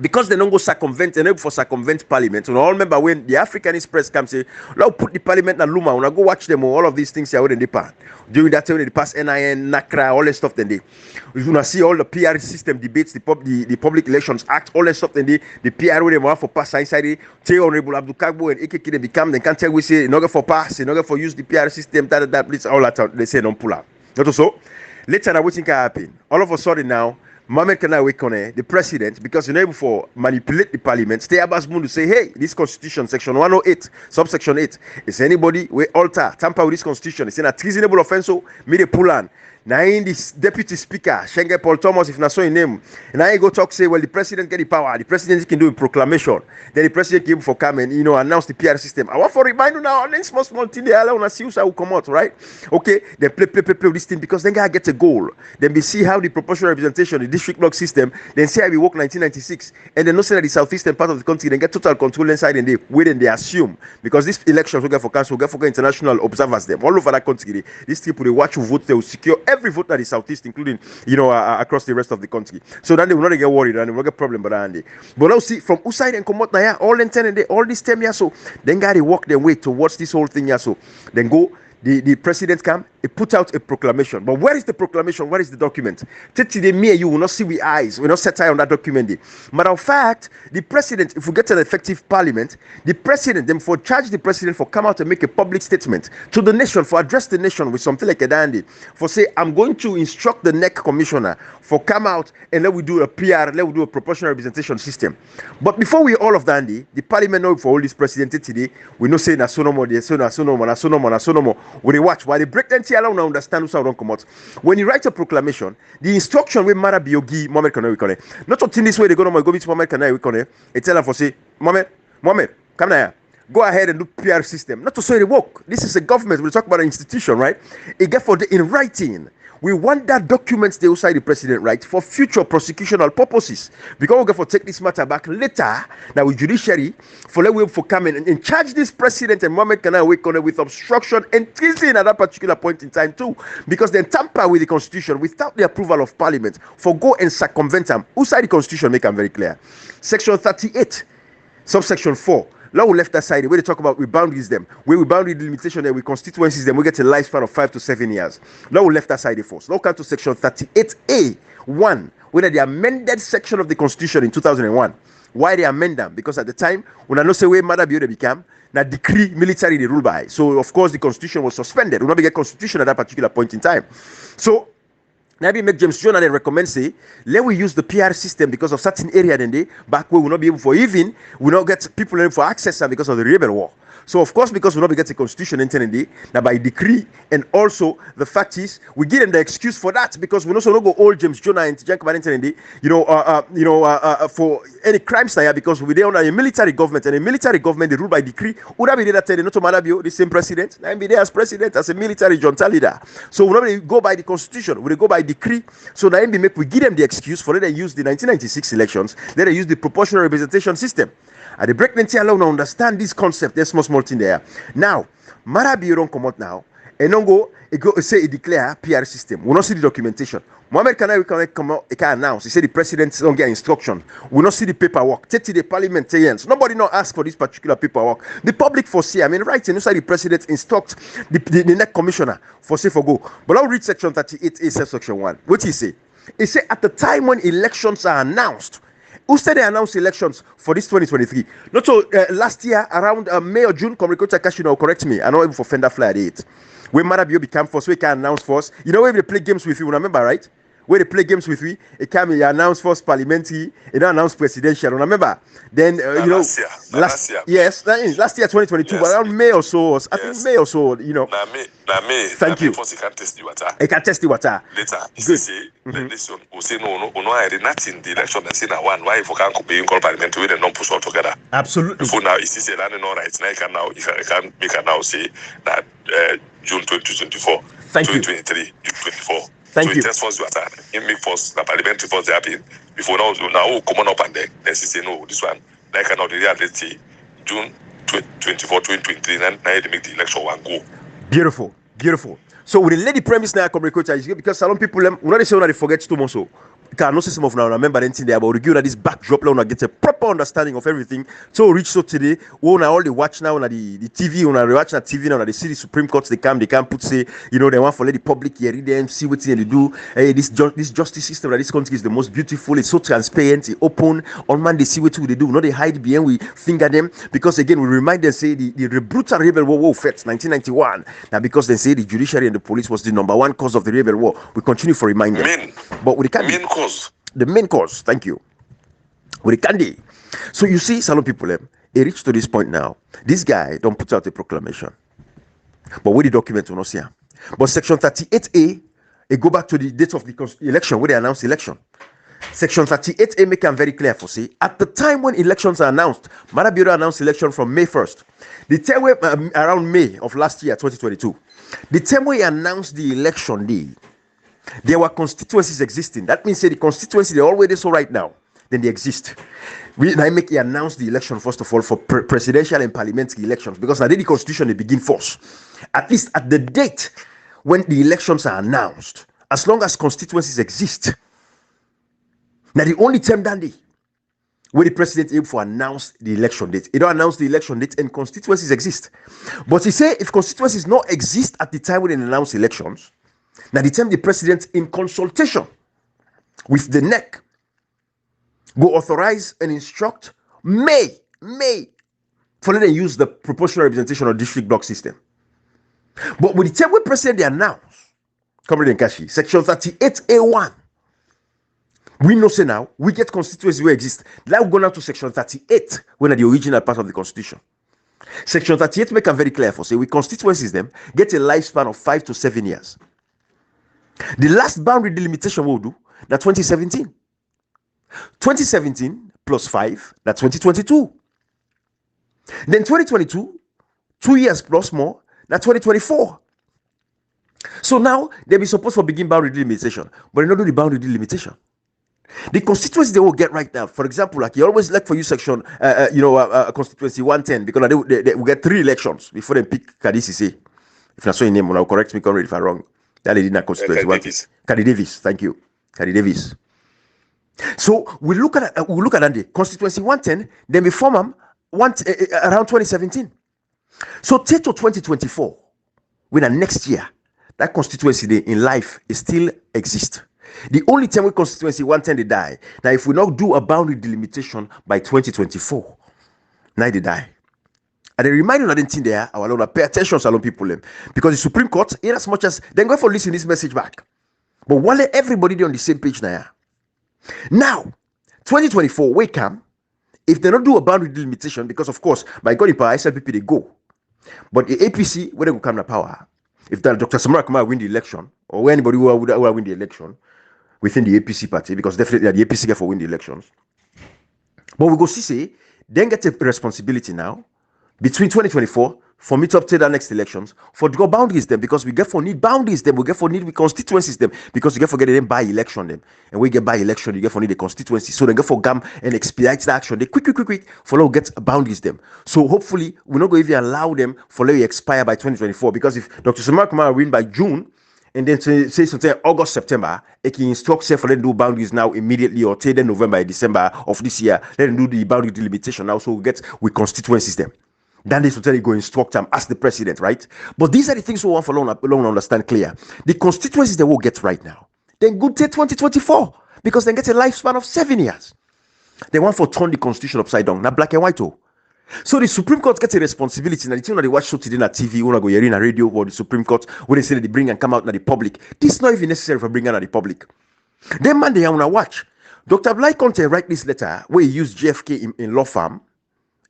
because they don't go circumvent and for circumvent parliament. So all remember when the African Express comes say, now put the parliament in Luma, when I go watch them all of these things here when they pass. During that time when they pass NIN, NACRA, all that stuff then they you see all the PR system debates, the Public Elections Act, all that stuff then the PR when they want for pass inside the Honorable Abdul Kagbo and AKK they become they can't tell we say no for pass, no for use the PR system, that please all that they say don't pull out. Not also later now what think can happen? All of a sudden now Mohamed Kanawe Kone, the president, because you're able for manipulate the parliament, stay Abbas to say, hey, this constitution, section 108, subsection 8, is anybody we alter, tamper with this constitution, it's a treasonable offense, so me the pull on. Now in this deputy speaker, Schengen Paul Thomas, if not so in name, and I go talk say, well, the president get the power, the president can do a proclamation, then the president came for come and announce the PR system. I want for remind you now, then small thing they allow to see who will come out, right? Okay, then play with this thing because then guy gets a goal. Then we see how the proportional representation, the district block system, then see how we work 1996, and then no say that the southeastern part of the country then get total control inside and they wait and they assume because this elections will get for council, will get for international observers them all over that country. These people they watch who vote, they will secure every vote that is southeast, including across the rest of the country. So then they will not get worried and they will not get problem. But now see from outside and come out now, all in 10 and all this 10 years so then got to walk their way towards this whole thing here. So then go. The president come, he put out a proclamation. But where is the proclamation? Where is the document? Today, me and you will not see with eyes. We will not set eye on that document. Matter of fact, the president, if we get an effective parliament, the president, them for charge the president for come out and make a public statement to the nation, for address the nation with something like a dandy, for say, I'm going to instruct the NEC commissioner for come out and let we do a PR, let we do a proportional representation system. But before we all of dandy, the parliament know for all this president today, we know say na sonomo, they say na sonomo. When they watch, while they break them, allow now understand who don't come out. When you write a proclamation, the instruction with Mara Biogi, Mohamed Kanawe, not to this way they go to Mohamed Kanawe, it tell them for say, Mohamed, come here. Go ahead and do PR system. Not to say they work. This is a government. We talk about an institution, right? It get for the in writing. We want that documents they outside the president, right, for future prosecutional purposes. Because we're going to take this matter back later, now with judiciary, for let we for coming and charge this president and Mohamed Kanawe with obstruction and treason at that particular point in time too. Because then tamper with the constitution without the approval of parliament, for go and circumvent them. Outside the constitution, make them very clear. Section 38, subsection 4. Now we left that side, where they talk about we boundaries them, where we boundary the limitation and we constituencies them, we get a lifespan of 5 to 7 years. Now we left that side first. Now come to section 38A1, where the amended section of the constitution in 2001. Why they amend them? Because at the time, when I know say where Mother Bio they became, now decree military they rule by. So of course the constitution was suspended. We not get constitution at that particular point in time. So now we make James Jan and recommend say, let we use the PR system because of certain area then they back where we will not be able for even we not get people for access because of the rebel war. So of course, because we not get a constitution intended now by decree, and also the fact is we give them the excuse for that because we also not go all James Jan and Jacob intended, for any crimes there because we there under a military government and a military government they rule by decree. Would that be that not to Malabio, the same president? Now be there as president as a military junta leader. So we not go by the constitution, we go by decree. So now we give them the excuse for let them use the 1996 elections, let them use the proportional representation system. At the pregnancy alone, understand this concept. There's small thing there. Now, Marabi don't come out now. And don't go say it declare PR system. We not see the documentation. Mohamed Kanawe can come out, it can announce. He said the president don't get instruction. We not see the paperwork. Take to the parliamentarians. Nobody not ask for this particular paperwork. The public foresee. Right inside the president instruct the next commissioner for say for go. But I'll read section 38A section 1. What he say? He say at the time when elections are announced. Who said they announced elections for this 2023? Not so last year around May or June. Komriko Kashino correct me. I know even for Fender Fly 8. When Marabio became first, we can announce first. You know when they play games with you, remember, right? Where they play games with we, it can be announced first parliamentary, it don't announce presidential. Remember? Then last year. Yes, last year 2022, yes. But around May or so, I think May or so, May. Thank you. First, you can test the water. I can test the water. Later, good. Listen, we say no, I did not in the election. I say now one. Why if we can't be in parliament, we don't push all together. Absolutely. Before now, it's still no rights. Now you can now say that June 2024, Thank you. 2023, June 24. Thank so you. It just first water. In me first, the parliamentary first they happen. Before now come up and then say no, this one. Like now the reality, June 24, 2023, and now they make the election one go. Beautiful. So with the lady premise now, come coach, because some people we not say they forget too much. So can no system of now remember anything there, but we give that this backdrop now get a proper understanding of everything. So reach so today, we now all the watch now on the TV, on the watch na TV now, they see the Supreme Court, they can put say, you know, they want for let the public hear them, see what they do. Hey, this justice system that this country is the most beautiful, it's so transparent, it's open, on man they see what they do, not they hide behind, we finger them, because again we remind them say the brutal rebel war fought 1991. Now because they say the judiciary and the police was the number one cause of the rebel war, we continue for reminder. But we can't the main cause, thank you. With the candy. So you see, some people, he reached to this point now. This guy don't put out a proclamation. But with the document, we not see. But section 38A, it go back to the date of the election, where they announced election. Section 38A make them very clear for say, at the time when elections are announced, Marabioro announced election from May 1st. The time around May of last year, 2022. The time where he announced the election day, there were constituencies existing. That means say the constituency they already so right now, then they exist. We announce the election first of all for presidential and parliamentary elections, because now the constitution they begin force. At least at the date when the elections are announced, as long as constituencies exist. Now the only time that day where the president able to announce the election date, he don't announce the election date and constituencies exist. But he say if constituencies not exist at the time when they announce elections, now the time the president in consultation with the NEC go authorize and instruct may for them to use the proportional representation or district block system. But with the time when president they announce, Comrade Nkashi, section 38A1, we know say now we get constituencies where exist. Now we go now to section 38 when the original part of the constitution. Section 38 make it very clear for say we constituencies them get a lifespan of 5 to 7 years. The last boundary delimitation we'll do, that's 2017. 2017 plus 5, that's 2022. Then 2022, 2 years plus more, that's 2024. So now they be supposed to begin boundary delimitation, but they don't do the boundary delimitation. The constituency they will get right now, for example, like you always like for you section, constituency 110, because they will get 3 elections before they pick Kadisi say. If that's your name, now correct me, if I'm wrong. That lady in that constituency. Kadi Davis, thank you. Kadi Davis. So we look at the constituency 110, then we form them around 2017. So till 2024, when the next year, that constituency in life is still exist. The only time we constituency 110 they die. Now if we not do a boundary delimitation by 2024, now they die. And they remind you that anything there, our Lord, pay attention to people, because the Supreme Court, in as much as then go for listen this message back. But while everybody they on the same page now. Now, 2024, we come. If they don't do a boundary delimitation, because of course, by God in power, SLPP they go. But the APC, where they will come to power, if that Dr. Samara Kumar win the election, or anybody who will win the election within the APC party, because definitely the APC get for win the elections. But we go see say, then get a responsibility now. Between 2024, for me to obtain the next elections, for to go boundaries them, because we get for need boundaries them, we get for need constituencies them, because you get for get them by election them, and we get by election, you get for need the constituency, so they get for gam and expedite the action. They quick, for now get boundaries them. So hopefully we're not going to even allow them for let you expire by 2024, because if Dr. Samara Kumar win by June, and then say something August, September, it can instruct say for them to do boundaries now immediately, or till then November, December of this year, let them do the boundary delimitation now, so we get with constituencies them. Then they will go instruct them as the president, right? But these are the things we want for long understand clear. The constituencies they will get right now, then good till 2024, because they get a lifespan of 7 years. They want for turn the constitution upside down, not black and white. So the Supreme Court gets a responsibility. Now the thing that they watch show today on TV, when I go hearing a radio or the Supreme Court, when they say that they bring and come out to the public, this is not even necessary for bringing out the public. Then man, they want to watch. Dr. Blai Conte write this letter where he used JFK in law firm.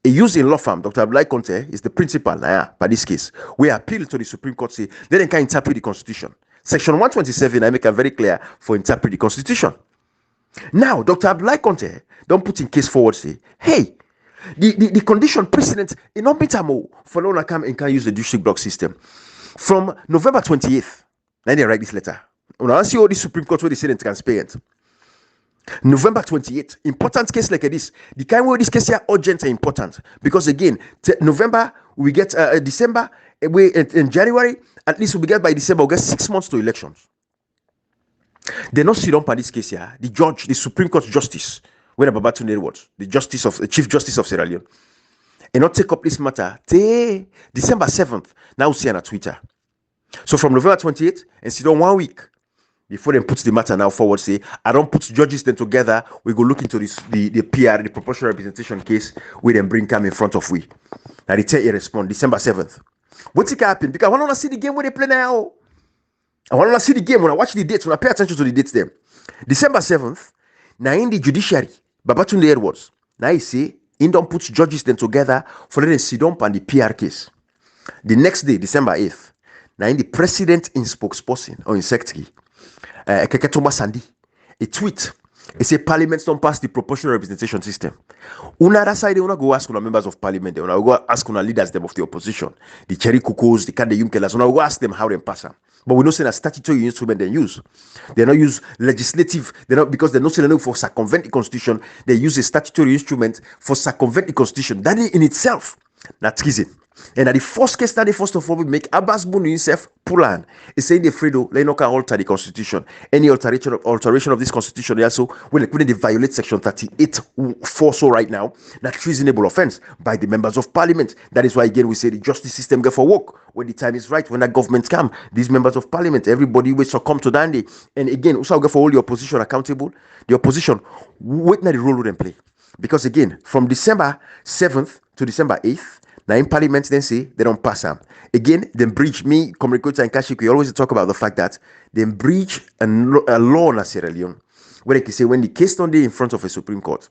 He used in law firm, Dr. Blai Conte is the principal by this case. We appeal to the Supreme Court, say, let them can interpret the Constitution. Section 127, I make it very clear for interpret the Constitution. Now, Dr. Blai Conte don't put in case forward, say, hey, the condition precedent in Ombitamo for no come and can use the district block system. From November 28th, then they write this letter. When I see all the Supreme Court where they say it's transparent. November 28th, important case like this. The kind where this case here urgent and important, because again, November we get December, in January at least we get by December we get 6 months to elections. They not sit up on this case here. The judge, the Supreme Court justice, when Babatunde Edwards, the Chief Justice of Sierra Leone, and not take up this matter till December 7th. Now see on Twitter. So from November 28th and sit on 1 week before they put the matter now forward, say, I don't put judges then together, we go look into this the PR, the proportional representation case, we then bring come in front of we. Now they tell you respond December 7th. What's it happen? Because I want to see the game where they play now. I want to see the game when I watch the dates, when I pay attention to the dates there. December 7th, now in the judiciary, Babatunde Edwards, now he say, he don't put judges then together for letting sit down on the PR case. The next day, December 8th, now in the president in spokesperson or in secretary, Ekeke Sandy, a tweet. He say parliament don't pass the proportional representation system. Una other side, una go ask una members of parliament, una go ask una leaders them of the opposition, the cherry cuckoos, the Kande Yunkelas, una go ask them how they pass them. But we know say a statutory instrument they use. They not use legislative, they not because they not say for circumvent the constitution, they use a statutory instrument for circumvent the constitution. That in itself, not treason. And at the first case study, first of all, we make Abbas Bunu himself pull on. He's saying the Fredo, they not can alter the constitution. Any alteration of this constitution, they also when they violate section 38 for so right now, that treasonable offense by the members of parliament. That is why again we say the justice system go for work when the time is right, when that government come. These members of parliament, everybody will succumb to Dandy. And again, also go for all the opposition accountable. The opposition, wait now the role would play. Because again, from December 7th to December 8th, now in parliament, then say they don't pass them. Again, they breach me, Comrade and Kashi, we always talk about the fact that they breach a law in Sierra Leone, where they can say when the case don't be in front of a Supreme Court,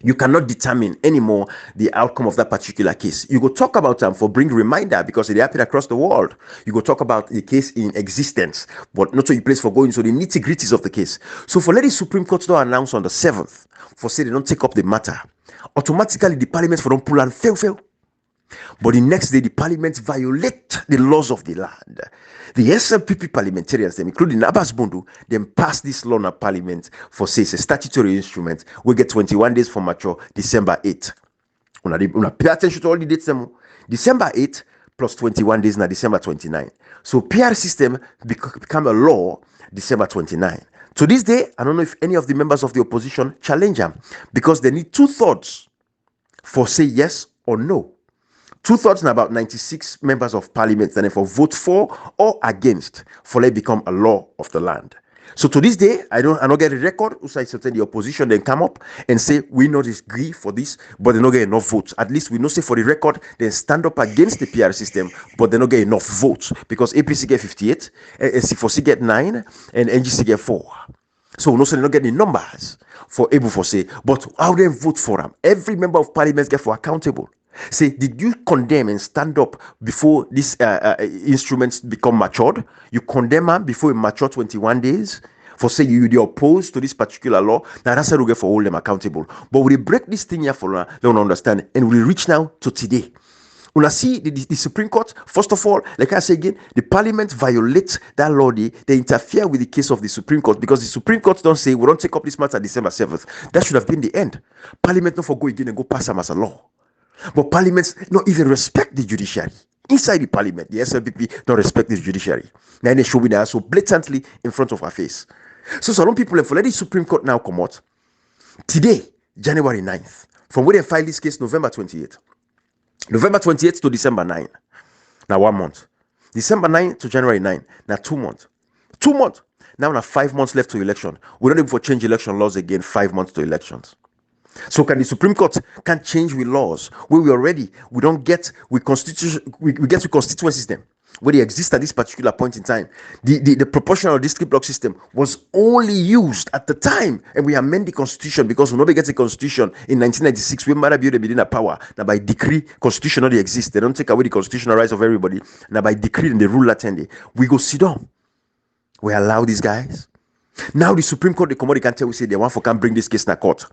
you cannot determine anymore the outcome of that particular case. You go talk about them for bring reminder because they happen across the world. You go talk about the case in existence, but not so you place for going so the nitty-gritties of the case. So for let the Supreme Court don't announce on the 7th, for say they don't take up the matter, automatically the parliament for don't pull and fail. But the next day, the parliament violate the laws of the land. The SLPP parliamentarians, them, including Abbas Bundu, then pass this law in parliament for say it's a statutory instrument. We get 21 days for mature December 8th. Una pay attention to all the dates. December 8th plus 21 days now December 29. So PR system become a law December 29. To this day, I don't know if any of the members of the opposition challenge them because they need 2/3 for say yes or no. 2/3 and about 96 members of parliament then for vote for or against for let become a law of the land. So to this day, I don't get a record. Also, I certain the opposition then come up and say we not agree for this, but they don't get enough votes. At least we know say for the record, they stand up against the PR system, but they don't get enough votes because APC get 58, C4C get 9, and NGC get 4. So no, so they don't get the numbers for able for say, but how they vote for them? Every member of parliament get for accountable. Say, did you condemn and stand up before these instruments become matured? You condemn them before it mature 21 days? For say you opposed to this particular law, now that's how we get for hold them accountable. But we break this thing here for they don't understand. And we reach now to today. When I see the Supreme Court, first of all, like I say again, the parliament violates that law. They interfere with the case of the Supreme Court because the Supreme Court don't say we don't take up this matter December 7th. That should have been the end. Parliament don't forgo again and go pass them as a law. But parliaments not even respect the judiciary. Inside the parliament, the SLPP don't respect the judiciary. Now they show me that so blatantly in front of our face. So some people have let the Supreme Court now come out. Today, January 9th, from where they filed this case, November 28th. November 28th to December 9. Now 1 month. December 9 to January 9. Now 2 months. 2 months. Now 5 months left to election. We don't even for change election laws again, 5 months to elections. So can the Supreme Court can't change with laws where we don't get with constitution, we get with constituency system where they exist at this particular point in time. The proportional district block system was only used at the time, and we amend the constitution because nobody gets a constitution in 1996 when Mara Bio within a power. Now by decree, constitution already exists. They don't take away the constitutional rights of everybody. Now by decree and the rule attending, we go sit down. We allow these guys. Now the Supreme Court, the commodity can tell we say they want for can bring this case to court.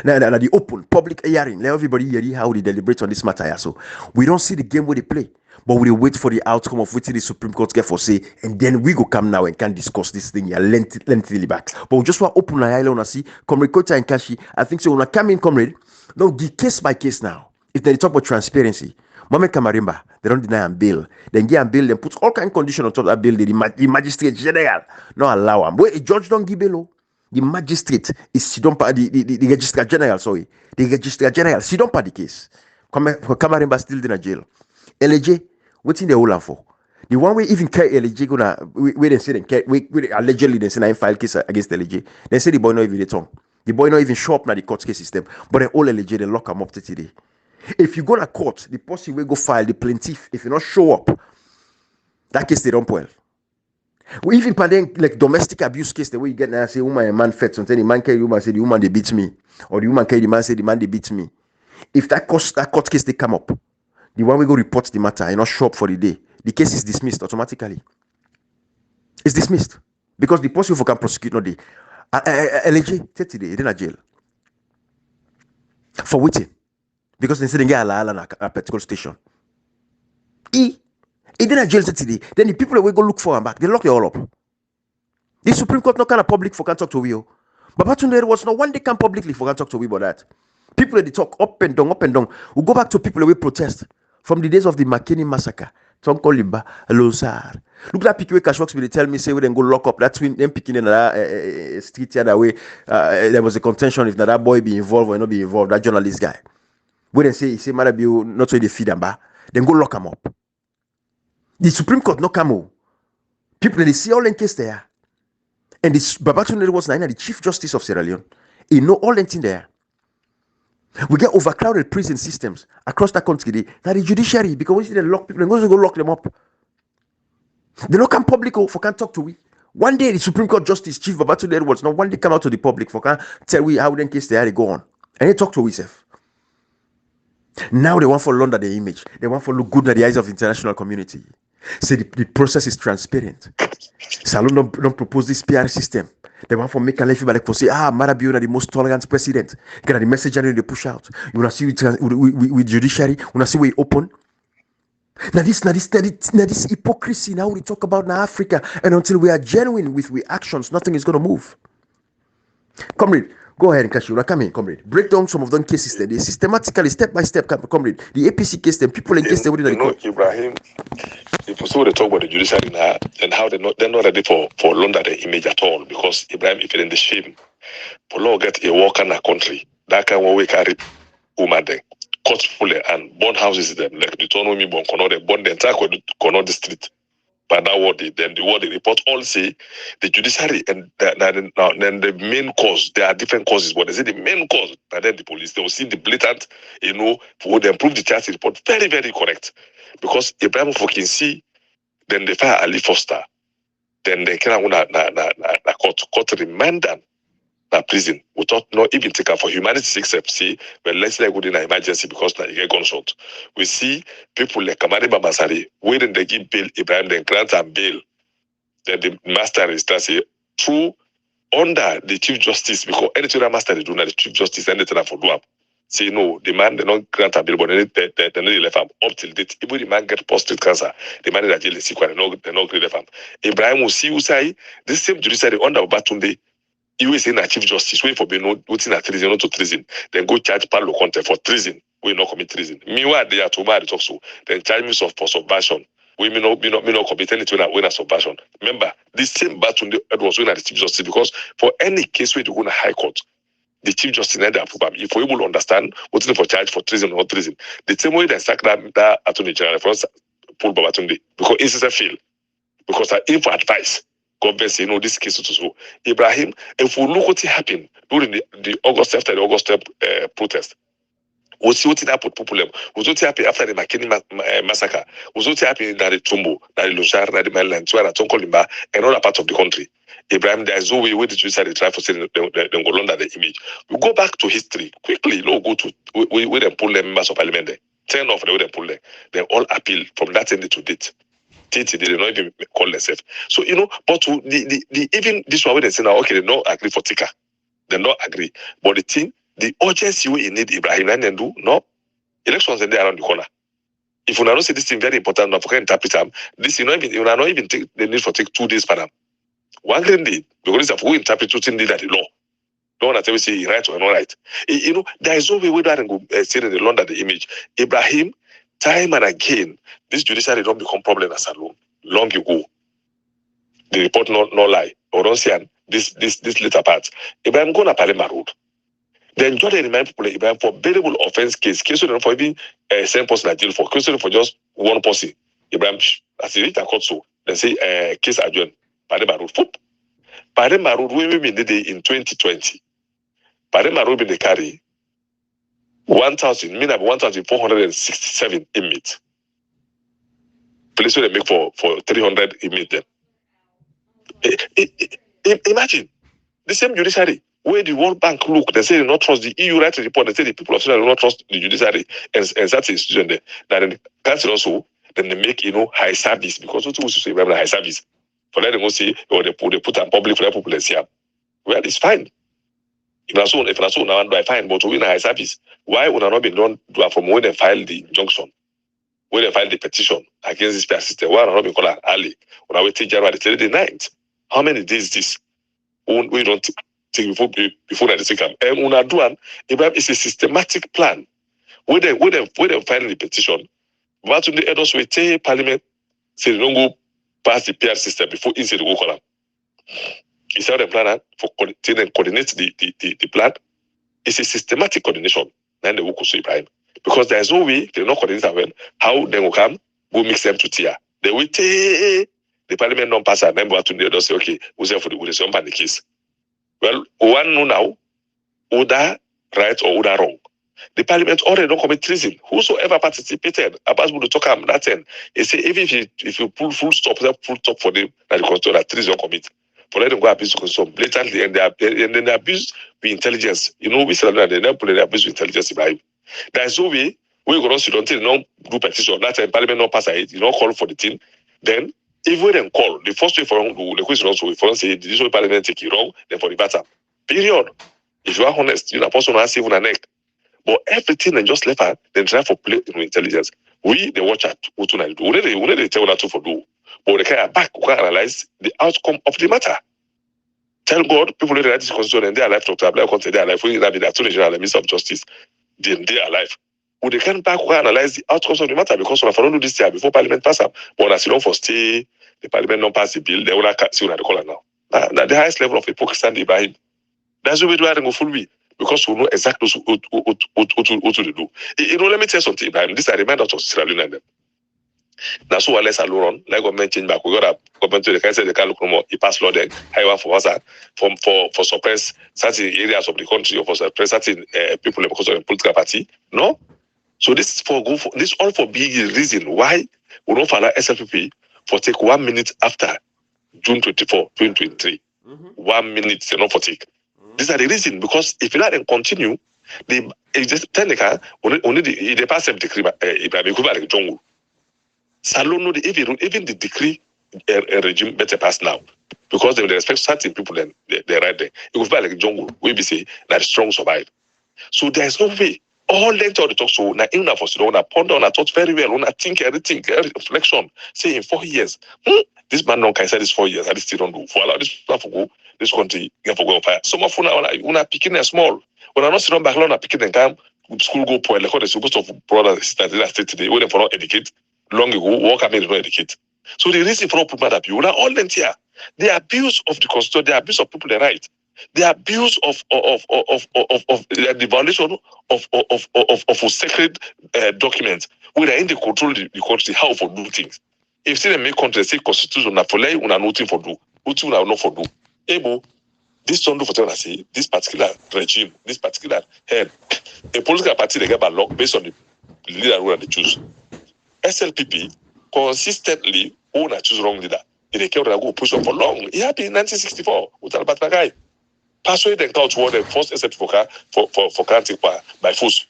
Now, the open public hearing, let everybody hear how they deliberate on this matter. So we don't see the game where they play, but we wait for the outcome of what the Supreme Court get for say, and then we go come now and can discuss this thing here lengthily back. But we just want open our eye and see Comrade Kota and Kashi. I think so. When I come in, Comrade, no, the case by case now. If they talk about transparency, Mohamed Kamarimba, they don't deny and bail. Then get and bail, then put all kind of condition on top of that bail. The magistrate general not allow him. But a judge don't give bail. The magistrate is the registrar general, sorry. The registrar general, she don't part the case. Kamarimba still in a jail. LJ, what's in the whole for? The one way even carry LJ gonna where they say allegedly they say I file case against LJ. They say the boy not even the tongue. The boy not even show up now the court case system. But they all LJ they lock him up today. If you go to court, the person will go file the plaintiff. If you not show up, that case they don't well. We even pending like domestic abuse case, the way you get now say woman and man fed something, the man carry the woman say the woman they beat me, or the woman carry the man say the man they beat me. If that court case they come up, the one we go report the matter and not show up for the day, the case is dismissed automatically. It's dismissed because the person who can prosecute not the LG 30 days in a jail for waiting. Because they say they get a particular station. He did a jail today. Then the people that will go look for him back, they lock you all up. The Supreme Court not kind of public for can talk to you. But there was no one they can publicly for can talk to we about that. People that they talk up and down. We go back to people that will protest from the days of the McKinney massacre. Tonko Limba, Lozar. Look at that people cash works. They tell me say we then go lock up. That's when them picking in another street here that way. There was a contention if that boy be involved or not be involved. That journalist guy. When they say might be not so they feed them back, then go lock them up. The Supreme Court no come. People they see all in case there. And this Babatunde was the Chief Justice of Sierra Leone. He know all in there. We get overcrowded prison systems across the country. Now the judiciary, because we see they lock people, they go lock them up. They don't come public for can't talk to we. One day the Supreme Court Justice Chief Babatunde Edwards, now one day come out to the public for can't tell we how then case they go on. And they talk to we self. Now they want for launder the image. They want for look good at the eyes of the international community. Say the process is transparent. Salon don't propose this PR system. They want for make a life like for say, Marabiona the most tolerant president. Get the message and they push out. You wanna see with judiciary, you wanna see we open. Now this hypocrisy now we talk about now Africa, and until we are genuine with we actions, nothing is gonna move. Comrade. Go ahead and catch you. Come in, comrade. Break down some of them cases. They systematically, step by step, comrade. The APC case, them people in case they wouldn't. Ibrahim, if you saw they talk about the judiciary now and how they're not ready for launder the image at all, because Ibrahim, if you're in the shame, for law get a worker in a country that can we carry woman then court full and burn houses them like the town women burn the entire corner the street. But now what the report all say the judiciary and then the main cause, there are different causes, but they say the main cause, and then the police, they will see the blatant, for them prove the charge report very, very correct. Because Ibrahim fucking see, then they fire Ali Foster, then they can court remand them na prison without not even take her for humanity except see when let's say good in an emergency because you get gunshot. We see people like Kamari Bamasari waiting they give bail Ibrahim, then grant and bail. Then the master is say through under the Chief Justice, because anything master they do now the Chief Justice anything for do up. Say no, the man they not grant and bail, but they left him up till date. Even the man get prostate cancer, the man in the jail is sick, they not left him. Ibrahim will see you say this same judiciary under Batunde. You say na Chief Justice, wait for being waiting at treason, not to treason, then go charge Paulo Conte for treason, we not commit treason. Meanwhile, they are to marry talk so, then charge me for subversion. We may not commit anything when a subversion. Remember, this same battle was when the Chief Justice, because for any case where you go to High Court, the Chief Justice need to approve. If we will understand what's for charge for treason or not treason, the same way they sack that Attorney General for Paul Babatunde, because it's a fail, because I aim for advice. Government say, this case is so. Ibrahim, if we look what happened during the August after the August protest, we see what happened to people. We see what happened after the McKinney massacre. We see what happened in the Tumbo, the Lushar, the Mainland, the Tonko Limba, and other parts of the country. Ibrahim, there is no way where the judiciary try for saying they go under the image. We go back to history quickly. Go to where they pull them members of parliament there. 10 of them where they pull them. They all appeal from that end to date. They did not even call themselves. So, but the even this one where they say now, okay, they don't agree for Tika. They don't agree. But the thing, the urgency we need Ibrahim and then do, no, elections are there around the corner. If you don't say this thing very important, not for interpret them, this you not even take the need for take 2 days for them. One green day, because if we interpret 2 things that the law. Don't want to say he right or not right. You know, there is no way we don't go say that they launder the image. Ibrahim, time and again, this judiciary don't become problem as alone. Long ago, the report not lie. Or don't say this later part. Ibrahim go na Palema Road. Then Jordan remind people Ibrahim for bearable offense case for even same person in jail for for just one person. Ibrahim as he reach a court so they say case adjourned. Palema Road. Palema Road we mean the day in 2020. Palema Road they carry 1,467 inmates. Police will make for 300 inmates then. Imagine the same judiciary where the World Bank look, they say they not trust the EU right to report, they say the people of Sudan do not trust the judiciary and that's the institution there. Now then cancel also, then they make high service because what we say we have high service. For let them go say or they put on public for the people to see. Well, it's fine. If not so now do I fine, but we in high service. Why would not been done from when they file the injunction? When they file the petition against this persistent, why not been called early? When I wait January 9th. How many days this? We don't take before that they come. And when I do Ibrahim is a systematic plan. When they file the petition, but when the elders will take Parliament, say they don't go past the PR system before inside the go column. Is how the plan for coordinate the plan. It's a systematic coordination. Then they will go to Ibrahim. Because there is no way they not coordinate well. How they will come, go mix them to tier. They will take the Parliament non pass and then go to the others say, okay, we'll say for the the case. Well, one know now, whether right or whether wrong. The Parliament already don't commit treason. Whosoever participated, about to talk about that end, they say even if you pull full stop for them, that the constitution that treason commit. For let them go abuse the constitution blatantly, and then they abuse the intelligence. You know, we said that they abuse the intelligence. Ibrahim. There is no way we go to sit until no do petition. That time Parliament not pass it, call for the thing. Then if we then call, the first way for the question also, if we say the Parliament take it wrong, then for the matter. Period. If you are honest, you're not supposed to save on a neck. But everything and just left her, then try for play intelligence. We they watch at what do. We need tell that for do. But they can back we can analyze the outcome of the matter. Tell God people who write this constitution and they are alive to apply content, they are alive. We have the Attorney General and Minister of Justice. Then they are alive. But they can back we analyze the outcomes of the matter because when I follow this year before Parliament pass up, but as you don't for stay, the Parliament don't pass the bill, they will not see what they call it now. Now the highest level of hypocrisy and Ibrahim. That's the way we do go full way. Because we know exactly what to do. Let me tell you something, Ibrahim. This is a reminder to Sierra Leone and them. That's why let's alone. Like government change back. We got a government to the council. They can look more. He passed law then. However, for us, for suppress certain areas of the country or for suppress certain people because of the political party. No. So this this all for big reason why we don't follow SLPP for take 1 minute after June 24, 2023. 1 minute, they not for take. These are the reason because if you let them continue, they just technically only the pass the decree like jungle. Salon no even the decree regime better pass now because they will respect certain people then they right there. It will be like jungle. We be say that strong survive. So there is no way. All later the talk so na even for so na ponder on thought very well on think everything reflection say in 4 years this man don't can say this 4 years and still don't do for allow this plan for go this country get for go on fire. Some of una picking a small when I not sit on back on picking and come school go poor like what they supposed to brothers and sisters that state today when for not educate long ago work and not educate. So the reason for not put that you all them here the abuse of the constitution, the abuse of people the right. The abuse of the violation of a sacred documents where they in the control the country how for do things. If they make country say constitution na for lay una nothing for do, what una not for do. Able this don't do for tell say this particular regime, this particular head, a political party they get by law based on the leader who they choose. SLPP consistently own a choose wrong leader. They can't go push up for long. It happened in 1964 with Albert Nagai. Persuade them count what the first except for counting by force.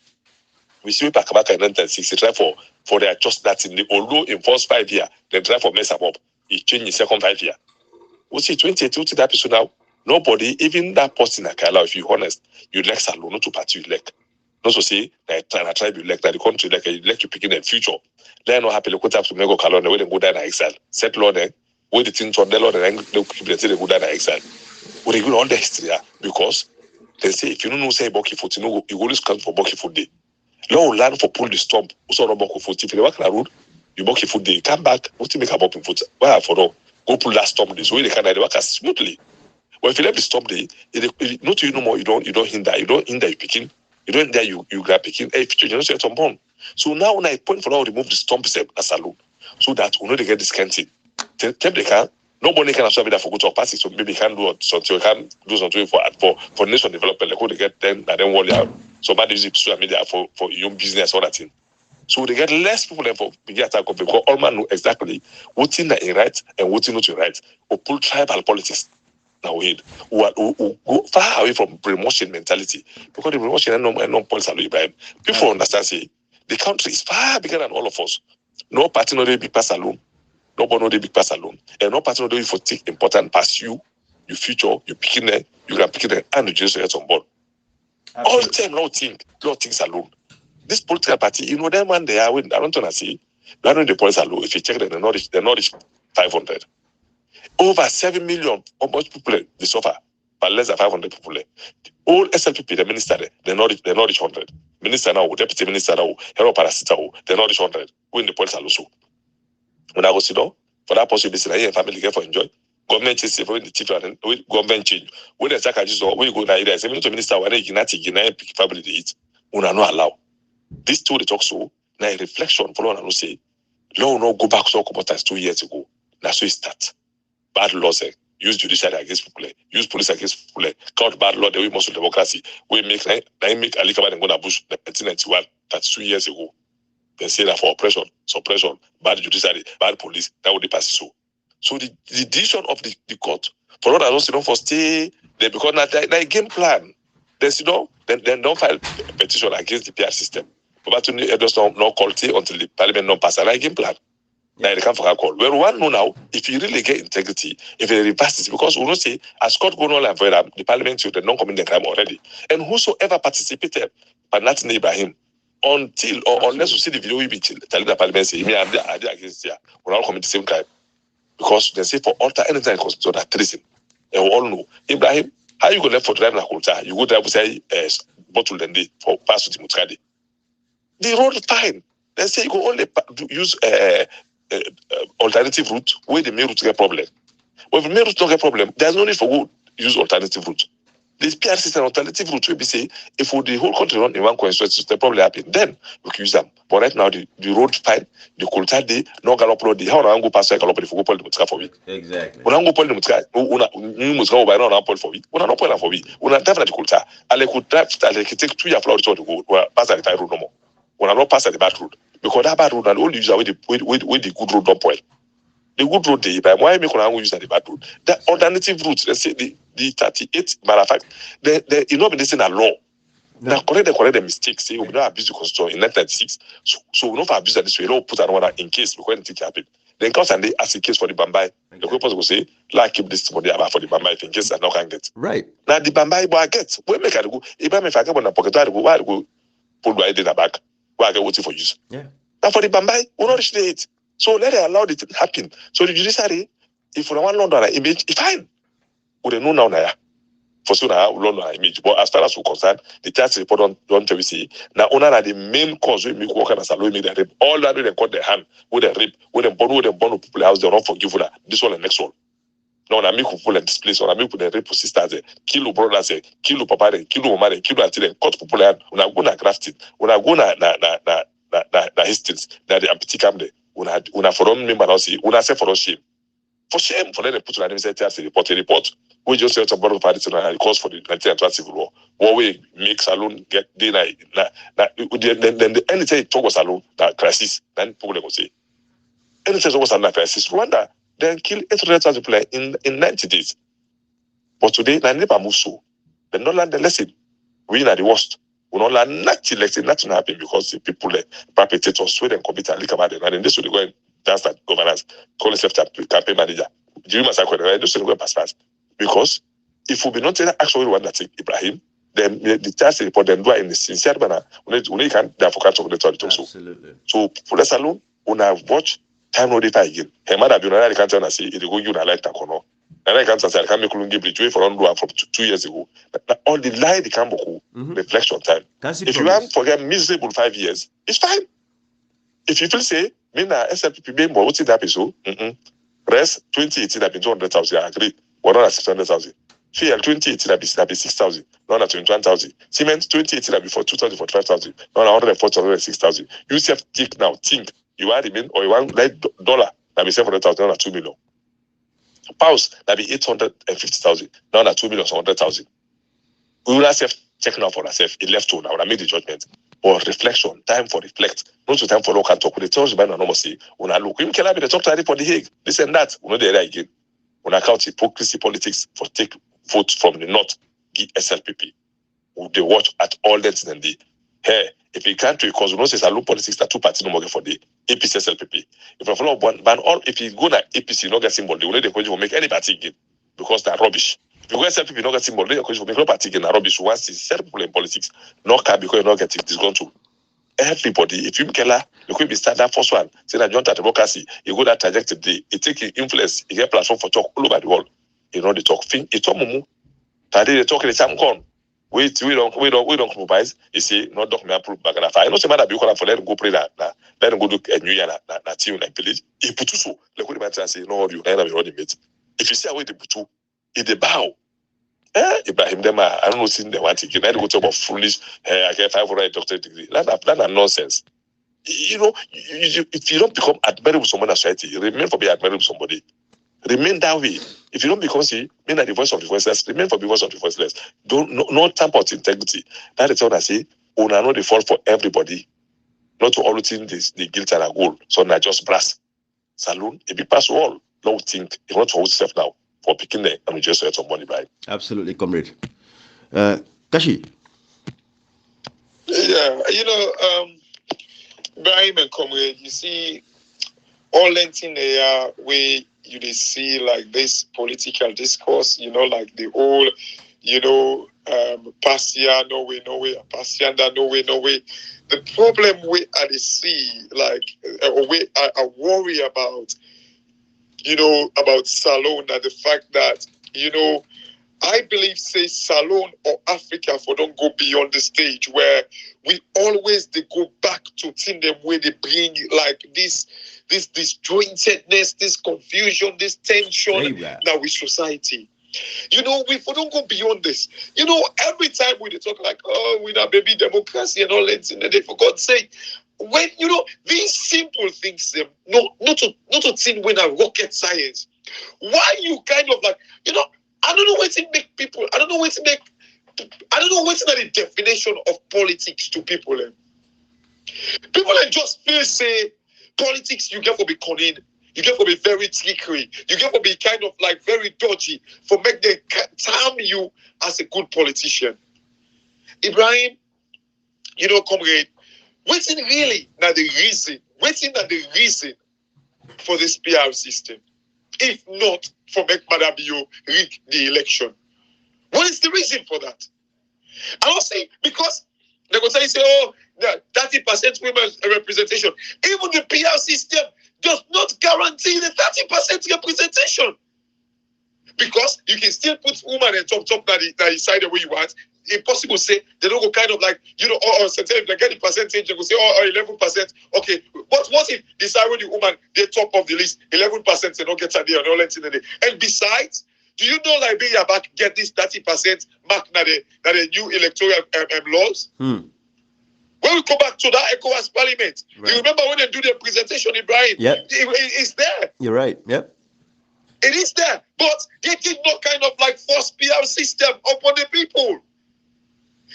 We see back in 1960 try for their just that in the although in first 5 years, they try for mess up. It changed in second 5 years. We see 2018 that episode now. Nobody, even that person that can allow, if you're honest, you elect alone, not to party you elect. Not to say that a tribe you elect, that the country like you elect you picking in the future. They're not happy to put up to Mego Calon, where they go down and exile. Set law then, where the things on the law and they go down and exile. We reveal all the history because They say if you don't know say Boki foot, you know you always come for Boki foot day. Law land for pull the stump, also not Boki foot. If you work the road, you Boki foot day, come back, what you make a Boki foot? Why for no? Go pull that stump this way they can work as smoothly. But if you let the stump day, not you no more, you don't hinder you picking, you don't hinder you grab picking, if you don't say some bone. So now when I point for now remove the stump as a loan, so that we know they get this kind of thing. Tell they can. Nobody can actually be there for good talk passes, so maybe can do something. You can do something for nation development. Like how they get then and then worry out. So bad use social media for your own business all that thing. So they get less people than for big attack of because all man know exactly what's in the right and what's not right. Or pull tribal politics now who go far away from brainwashing mentality because the brainwashing and no policy Ibrahim. People understand say the country is far bigger than all of us. No party no big pass alone. Nobody know the big pass alone. And no party know the for take important pass you, your future, you picking them, you can pick them, and the judicial get on board. All time, no things alone. This political party, you know, them one they are. I don't want to say, they know the police alone. If you check them, they're not reach 500. Over 7 million almost people they suffer, but less than 500 people. All SLPP, the minister, they're not reach 100. Minister now, deputy minister now, hero parasita, they're not reach 100. When the police are also. When I go sit down, for that possibility, and family get for enjoy. Government change for the chief and government change. When the attack just when you go now, there is a minister when they pick family to eat. We are not allow. This two they talk so now a reflection for one say, law no go back so about 2 years ago. That's so it start. Bad laws use judiciary against people, use police against people, count bad law the way most of democracy. We make Alikaba and go to Bush 1991, that's 2 years ago. They say that for oppression, suppression, bad judiciary, bad police, that would be passed so. So the decision of the court, for all that also don't for stay there because now a game plan. Then then don't file a petition against the PR system. But to just not quality until the parliament don't pass a game plan. Now they can't for a call. Well, one know now, if you really get integrity, if they reverse it, because we don't say as court go on and the parliament they don't commit the crime already. And whosoever participated, but not Ibrahim, until or unless you see the video we be telling the parliament say me I did against here, we all commit the same crime. Because they say for alter anything constitution that treason. And we all know Ibrahim, how you go left for driving a culture? You go drive say bottle then day for pass to the Mutkadi. The road fine. They say you go only use alternative route where the main route get problem. But if the main route don't get problem, there's no need for go use alternative route. This PR system alternative route will be say if the whole country run in one constituency, the problem happen. Then we can use them. But right now the road fine, the culture day, no gallop road. How na go pass gallop if we go pull the mutka for we. Exactly. When I go pull the mutka, una mutka by no pull for we. Una no pull for we. Una drive the culture. Ale could drive. Ale could take 2 years for to go pass the entire road no more. Una not pass the bad road because that bad road and only use away the good road don't pull. The good road day, but why make one use the bad road? The alternative route, let's say the 38, matter of fact, the you know be this in a law. No. Now correct the mistakes. Say we don't abuse the constitution in 1996. So we don't abuse this way. Law put another in case because anything happen. Then comes and they ask a case for the Bambai. Okay. The people will say, like keep this money about for the Bambai in case I not can get. Right. Now the Bambai boy get. We make it go. If I get on the pocket, I go. Why go? Pull the in the back. Why I get waiting for use? Yeah. Now for the Bambai, we not reach the 8. So let it allow it to happen. So the judiciary, if we want London image, it's fine. We don't know now. For sure now, London image. But as far as we're concerned, the tax report don't tell you see. Now, owner are the main cause we make workers as alone make the rape. All that they cut their hand with the rape, with them born people house, they don't forgive that. This one and next one. Now, I make people and displace, or I make people rape sisters, kill brothers, kill papa, kill mama, kill auntie, cut people and when I go na grafting, when I go na Hastings, that the amputee come there. Una for them member say una say for us shame. For shame for them put on a report. We just say about the cause for the 1912 civil war. What we make salon get then anything talk was salon that crisis, then people will say. Anything talk was salon crisis. Rwanda then kill 800,000 people in 90 days. But today they never move so. They don't learn the lesson. We are the worst. We don't learn nothing happen because the people perpetrators swear and commit and leak about it. And then this will go and that's that governance, call itself campaign manager. Do you must have this will go pass. Because if we be not actually one that Ibrahim, then the tax report then do it in the sincere manner. We can therefore catch up with the talk. So for us alone, we have watched time no data again. Her mother be not can't say it go you like that or no. And I can't say I can't make Kulungi bridge way for on from 2 years ago. But all the lie the Kamboku reflection time. If you want forget miserable 5 years, it's fine. If you feel say, me na SLPP being more, what's it happen so? Rest 2018 have been 200,000. I agree. 600,000. Fuel 2018 have been 6,000. Now 21,000. Cement 2018 have been for 2,000 for 12,000. Now 104,000. You self think you want remain or you want like dollar that be 700,000 now 2 million. Pounds that be 850,000 now 2 million 100,000. We will have check now for ourselves. It left to now. I made the judgment. Or reflection, time for reflect. Not to time for local talk. With the church by normalcy. When I look, you can have the talk to for the Hague. This and that. We know the area again. When I count hypocrisy politics for take vote from the north, give SLPP. They watch at all that and the hey, if you can't because we know say low politics that 2 parties no more for the APC SLPP. If you follow ban all if you go na APC, no get symbol, they will not will make any party again because they're rubbish. If you go SLPP, no get symbol, they will make no party again rubbish. Once it's set people in politics, no car because you not get it is going to everybody. If you Kela, you could be start that first one. Say that John democracy, you go that trajectory, it take influence, you get platform for talk all over the world. You know the talk thing. It's all mumu. Today they talk the same con. We don't compromise. You see, not document approved back and I know some man be calling for let them go pray that let them go do a new year na team like village. If put so, like what the man say, no you can be running mate. If you see away the putu, it the bow. Ibrahim them I don't know seen the one thing. They go talk about foolish. I get 500 doctorate degree. That's nonsense. You know, if you don't become admirable with someone in society, you remain for being admirable with somebody. Remain that way. If you don't become mean that the voice of the voiceless, remain for the voice of the voiceless. No tamper with integrity. That is what I say. Una know the fault for everybody. Not to all think the guilt and a goal. So now just brass. Saloon, if you pass all, no think you want to hold yourself now for picking the and just get some money by. Absolutely, comrade. Kashi. Yeah, Ibrahim and comrade, you see, all lengthing there we you see like this political discourse, like the whole, Passia, no way, Passianda, no way. The problem we at the see, like, I worry about, about Salone, and the fact that, I believe, say, Salone or Africa for don't go beyond the stage where we always they go back to think them where they bring like this disjointedness, this confusion, this tension now with society. We don't go beyond this. Every time we talk like, oh, we have baby democracy and all that, and they for God's sake, when these simple things, not to think when a rocket science. Why you kind of like, I don't know what to make people. I don't know what's the definition of politics to people. People just feel say politics you get to be cunning, you get to be very trickery, you get to be kind of like very dodgy for make them term you as a good politician. Ibrahim, comrade, what's really not the reason for this PR system? If not for make Madabio rig the election. What is the reason for that? I don't say because they go say, oh, 30% women representation. Even the PR system does not guarantee the 30% representation. Because you can still put women and top that decide the way you want. Impossible say they don't go kind of like, or certain they get the percentage, they go say, 11%. Okay, but what if decide when the woman they top of the list, 11% they don't get a day or no length in the day. And besides, do you know Liberia back get this 30% mark that the new electoral laws? When we go back to that ECOWAS parliament, you remember when they do the presentation, Ibrahim? Yep. It's there. You're right. Yep. It is there. But they did not kind of like force PR system upon the people.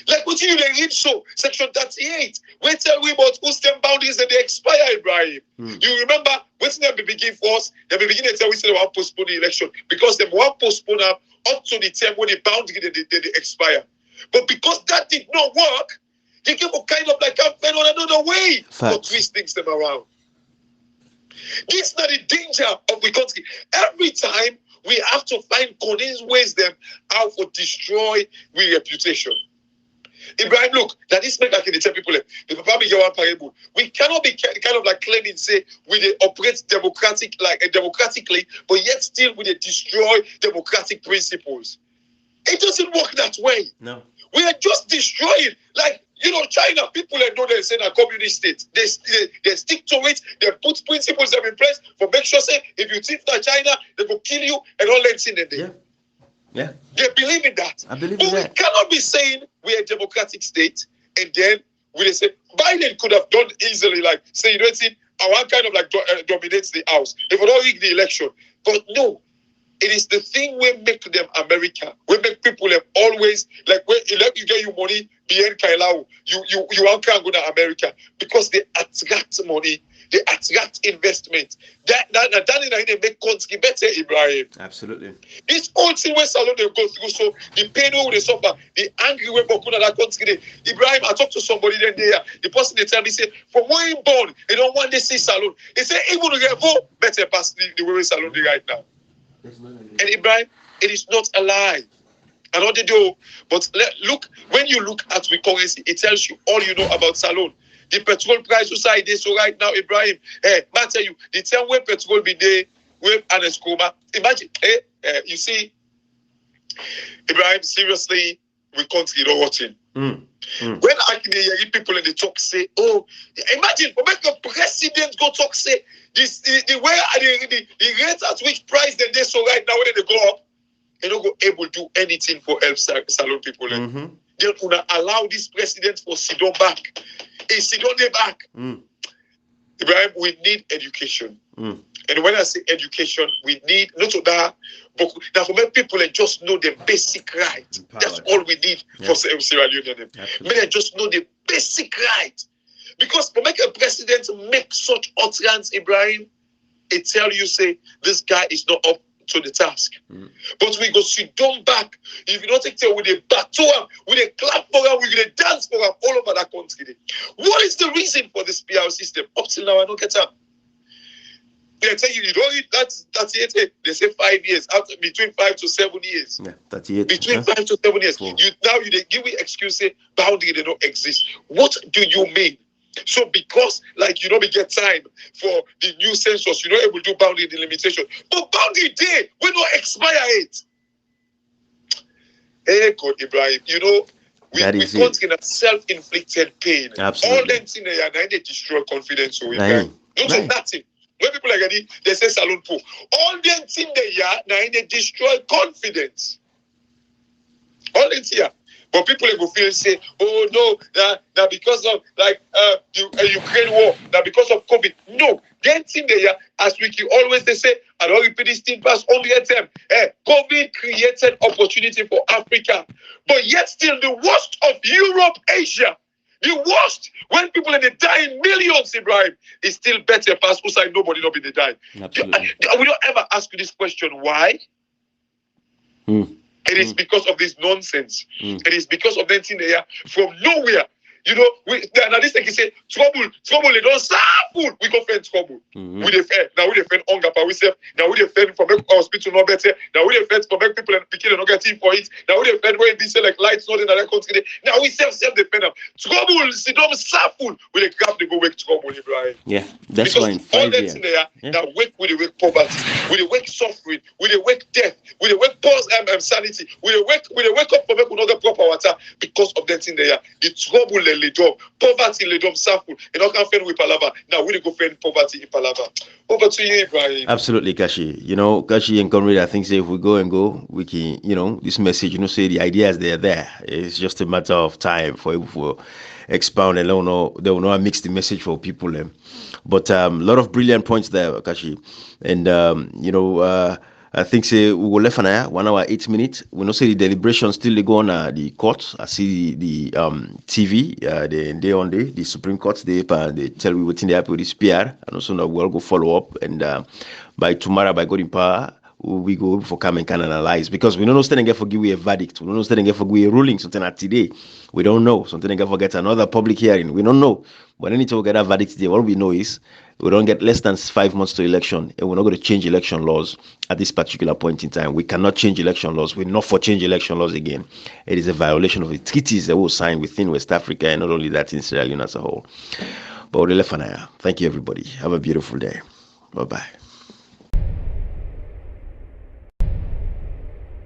Like what you read so, section 38. We tell we about whose term boundaries that they expire, Ibrahim. You remember when they begin for us, they begin to tell we say they want to postpone the election because they want to postpone up to the term when the boundary they expire. But because that did not work, they give a kind of like a on another way to twist things them around. This is not the danger of the country. Every time we have to find cunning ways them how to destroy our reputation. Ibrahim, look, that this make like in the tell people, the Papa be one parable. We cannot be kind of like claiming, say, we they operate democratically, but yet still we they destroy democratic principles. It doesn't work that way. No. We are just destroying. Like, China, people that know they're saying a communist state. They stick to it. They put principles that in place for make sure, say, if you think that China, they will kill you and all that in the day. Yeah. They believe in that. I believe but in that. We cannot be saying we're a democratic state and then we say Biden could have done easily, like, say, our kind of like dominates the house. If we don't rig the election. But no. It is the thing we make them America. We make people always like when you get your money behind Kailao, you can't go to America because they attract money, they attract investment. That they make country better, Ibrahim. Absolutely. This whole thing where Salon they go through, so the pain where they suffer, the angry way for that country. Ibrahim, I talked to somebody then there. The person they tell me say, from when you born, they don't want to see Salon. They say even to vote better pass the way Salon right now. And Ibrahim, it is not a lie. I know they do, but look, when you look at the currency, it tells you all you know about Salon. The petrol price society, so right now, Ibrahim, I tell you, the time when petrol be there, with an escoma. Imagine, you see, Ibrahim, seriously, we can't get rotten. When I can hear people in the talk say, oh, imagine, when the president go talk say, the way the rate at which price they so right now when they go up, they don't go able to do anything for help Salon people. They gonna allow this president for sit down back. He sit down there back. Ibrahim, we need education. And when I say education, we need not to that, but now for many people they just know the basic right. That's all we need for Sierra Leone. They just know the basic right. Because for make a president make such utterance, Ibrahim, it tell you say this guy is not up to the task. But we go sit down back. If you don't take care with a baton, with a clap for him, with a dance for him all over that country. What is the reason for this PR system? Up till now, I don't get up. They tell you don't read that's 38. They say 5 years, after between 5 to 7 years. Yeah, 38. Between 5 to 7 years. Cool. They give me excuse say boundary they don't exist. What do you mean? So because like you don't get time for the new census, you're not able to do boundary delimitation. But boundary day, we don't expire it. Hey God Ibrahim, we can't get a self-inflicted pain. Absolutely. All them things they destroy confidence with Ibrahim. Not nothing. When people like that, they say Salon poor. All them things they destroy confidence. All them here. But people will feel say, oh no, that because of like the Ukraine war, that because of COVID. No, that thing there, as we always they say, I don't repeat this thing past only a time. COVID created opportunity for Africa, but yet still the worst of Europe, Asia. The worst, when people are dying millions, Ibrahim, is still better past who side nobody not be dying. We don't ever ask you this question. Why? It is because of this nonsense. It is because of that thing there from nowhere. Now this thing he say trouble, they don't stop food. We go find trouble. We defend now. We defend hunger for ourselves. Now we defend for make hospital no better. Now we defend for make people and picking not getting for it. Now we defend when they say like lights not in another country. Now we self defend them. Trouble, see don't stop food. We dey grab the go wake trouble, Ibrahim. Yeah, that's because why in 5 years. All that there, now wake with the wake poverty, with the wake suffering, with the wake death, with the wake pause sanity, with the wake up for make another proper water because of that thing there. The trouble poverty le dom suffer and not can find with palava. Now we go find poverty in palava. Over to you, Ibrahim. Absolutely, Kashi. Kashi and Conrad, I think say if we go, we can, this message, say the ideas they're there. It's just a matter of time for expound and they will not mix the message for people. But a lot of brilliant points there, Kashi. And I think say we will left an hour, 1 hour, 8 minutes. We know say the deliberation still go on the court. I see the TV, the Supreme Court, they tell we what's in the happen with this PR, and also now we'll go follow up. And by tomorrow, by God in power, we go for come and can analyze, because we don't know stand and get for give a verdict, we don't know stand and get for give a ruling something at today, we don't know something and get for get another public hearing, we don't know. But any time we get a verdict today, what we know is we don't get less than 5 months to election, and we're not going to change election laws at this particular point in time. We cannot change election laws. We're not for change election laws again. It is a violation of the treaties that were signed within West Africa, and not only that, in Sierra Leone as a whole. But thank you, everybody. Have a beautiful day. Bye-bye.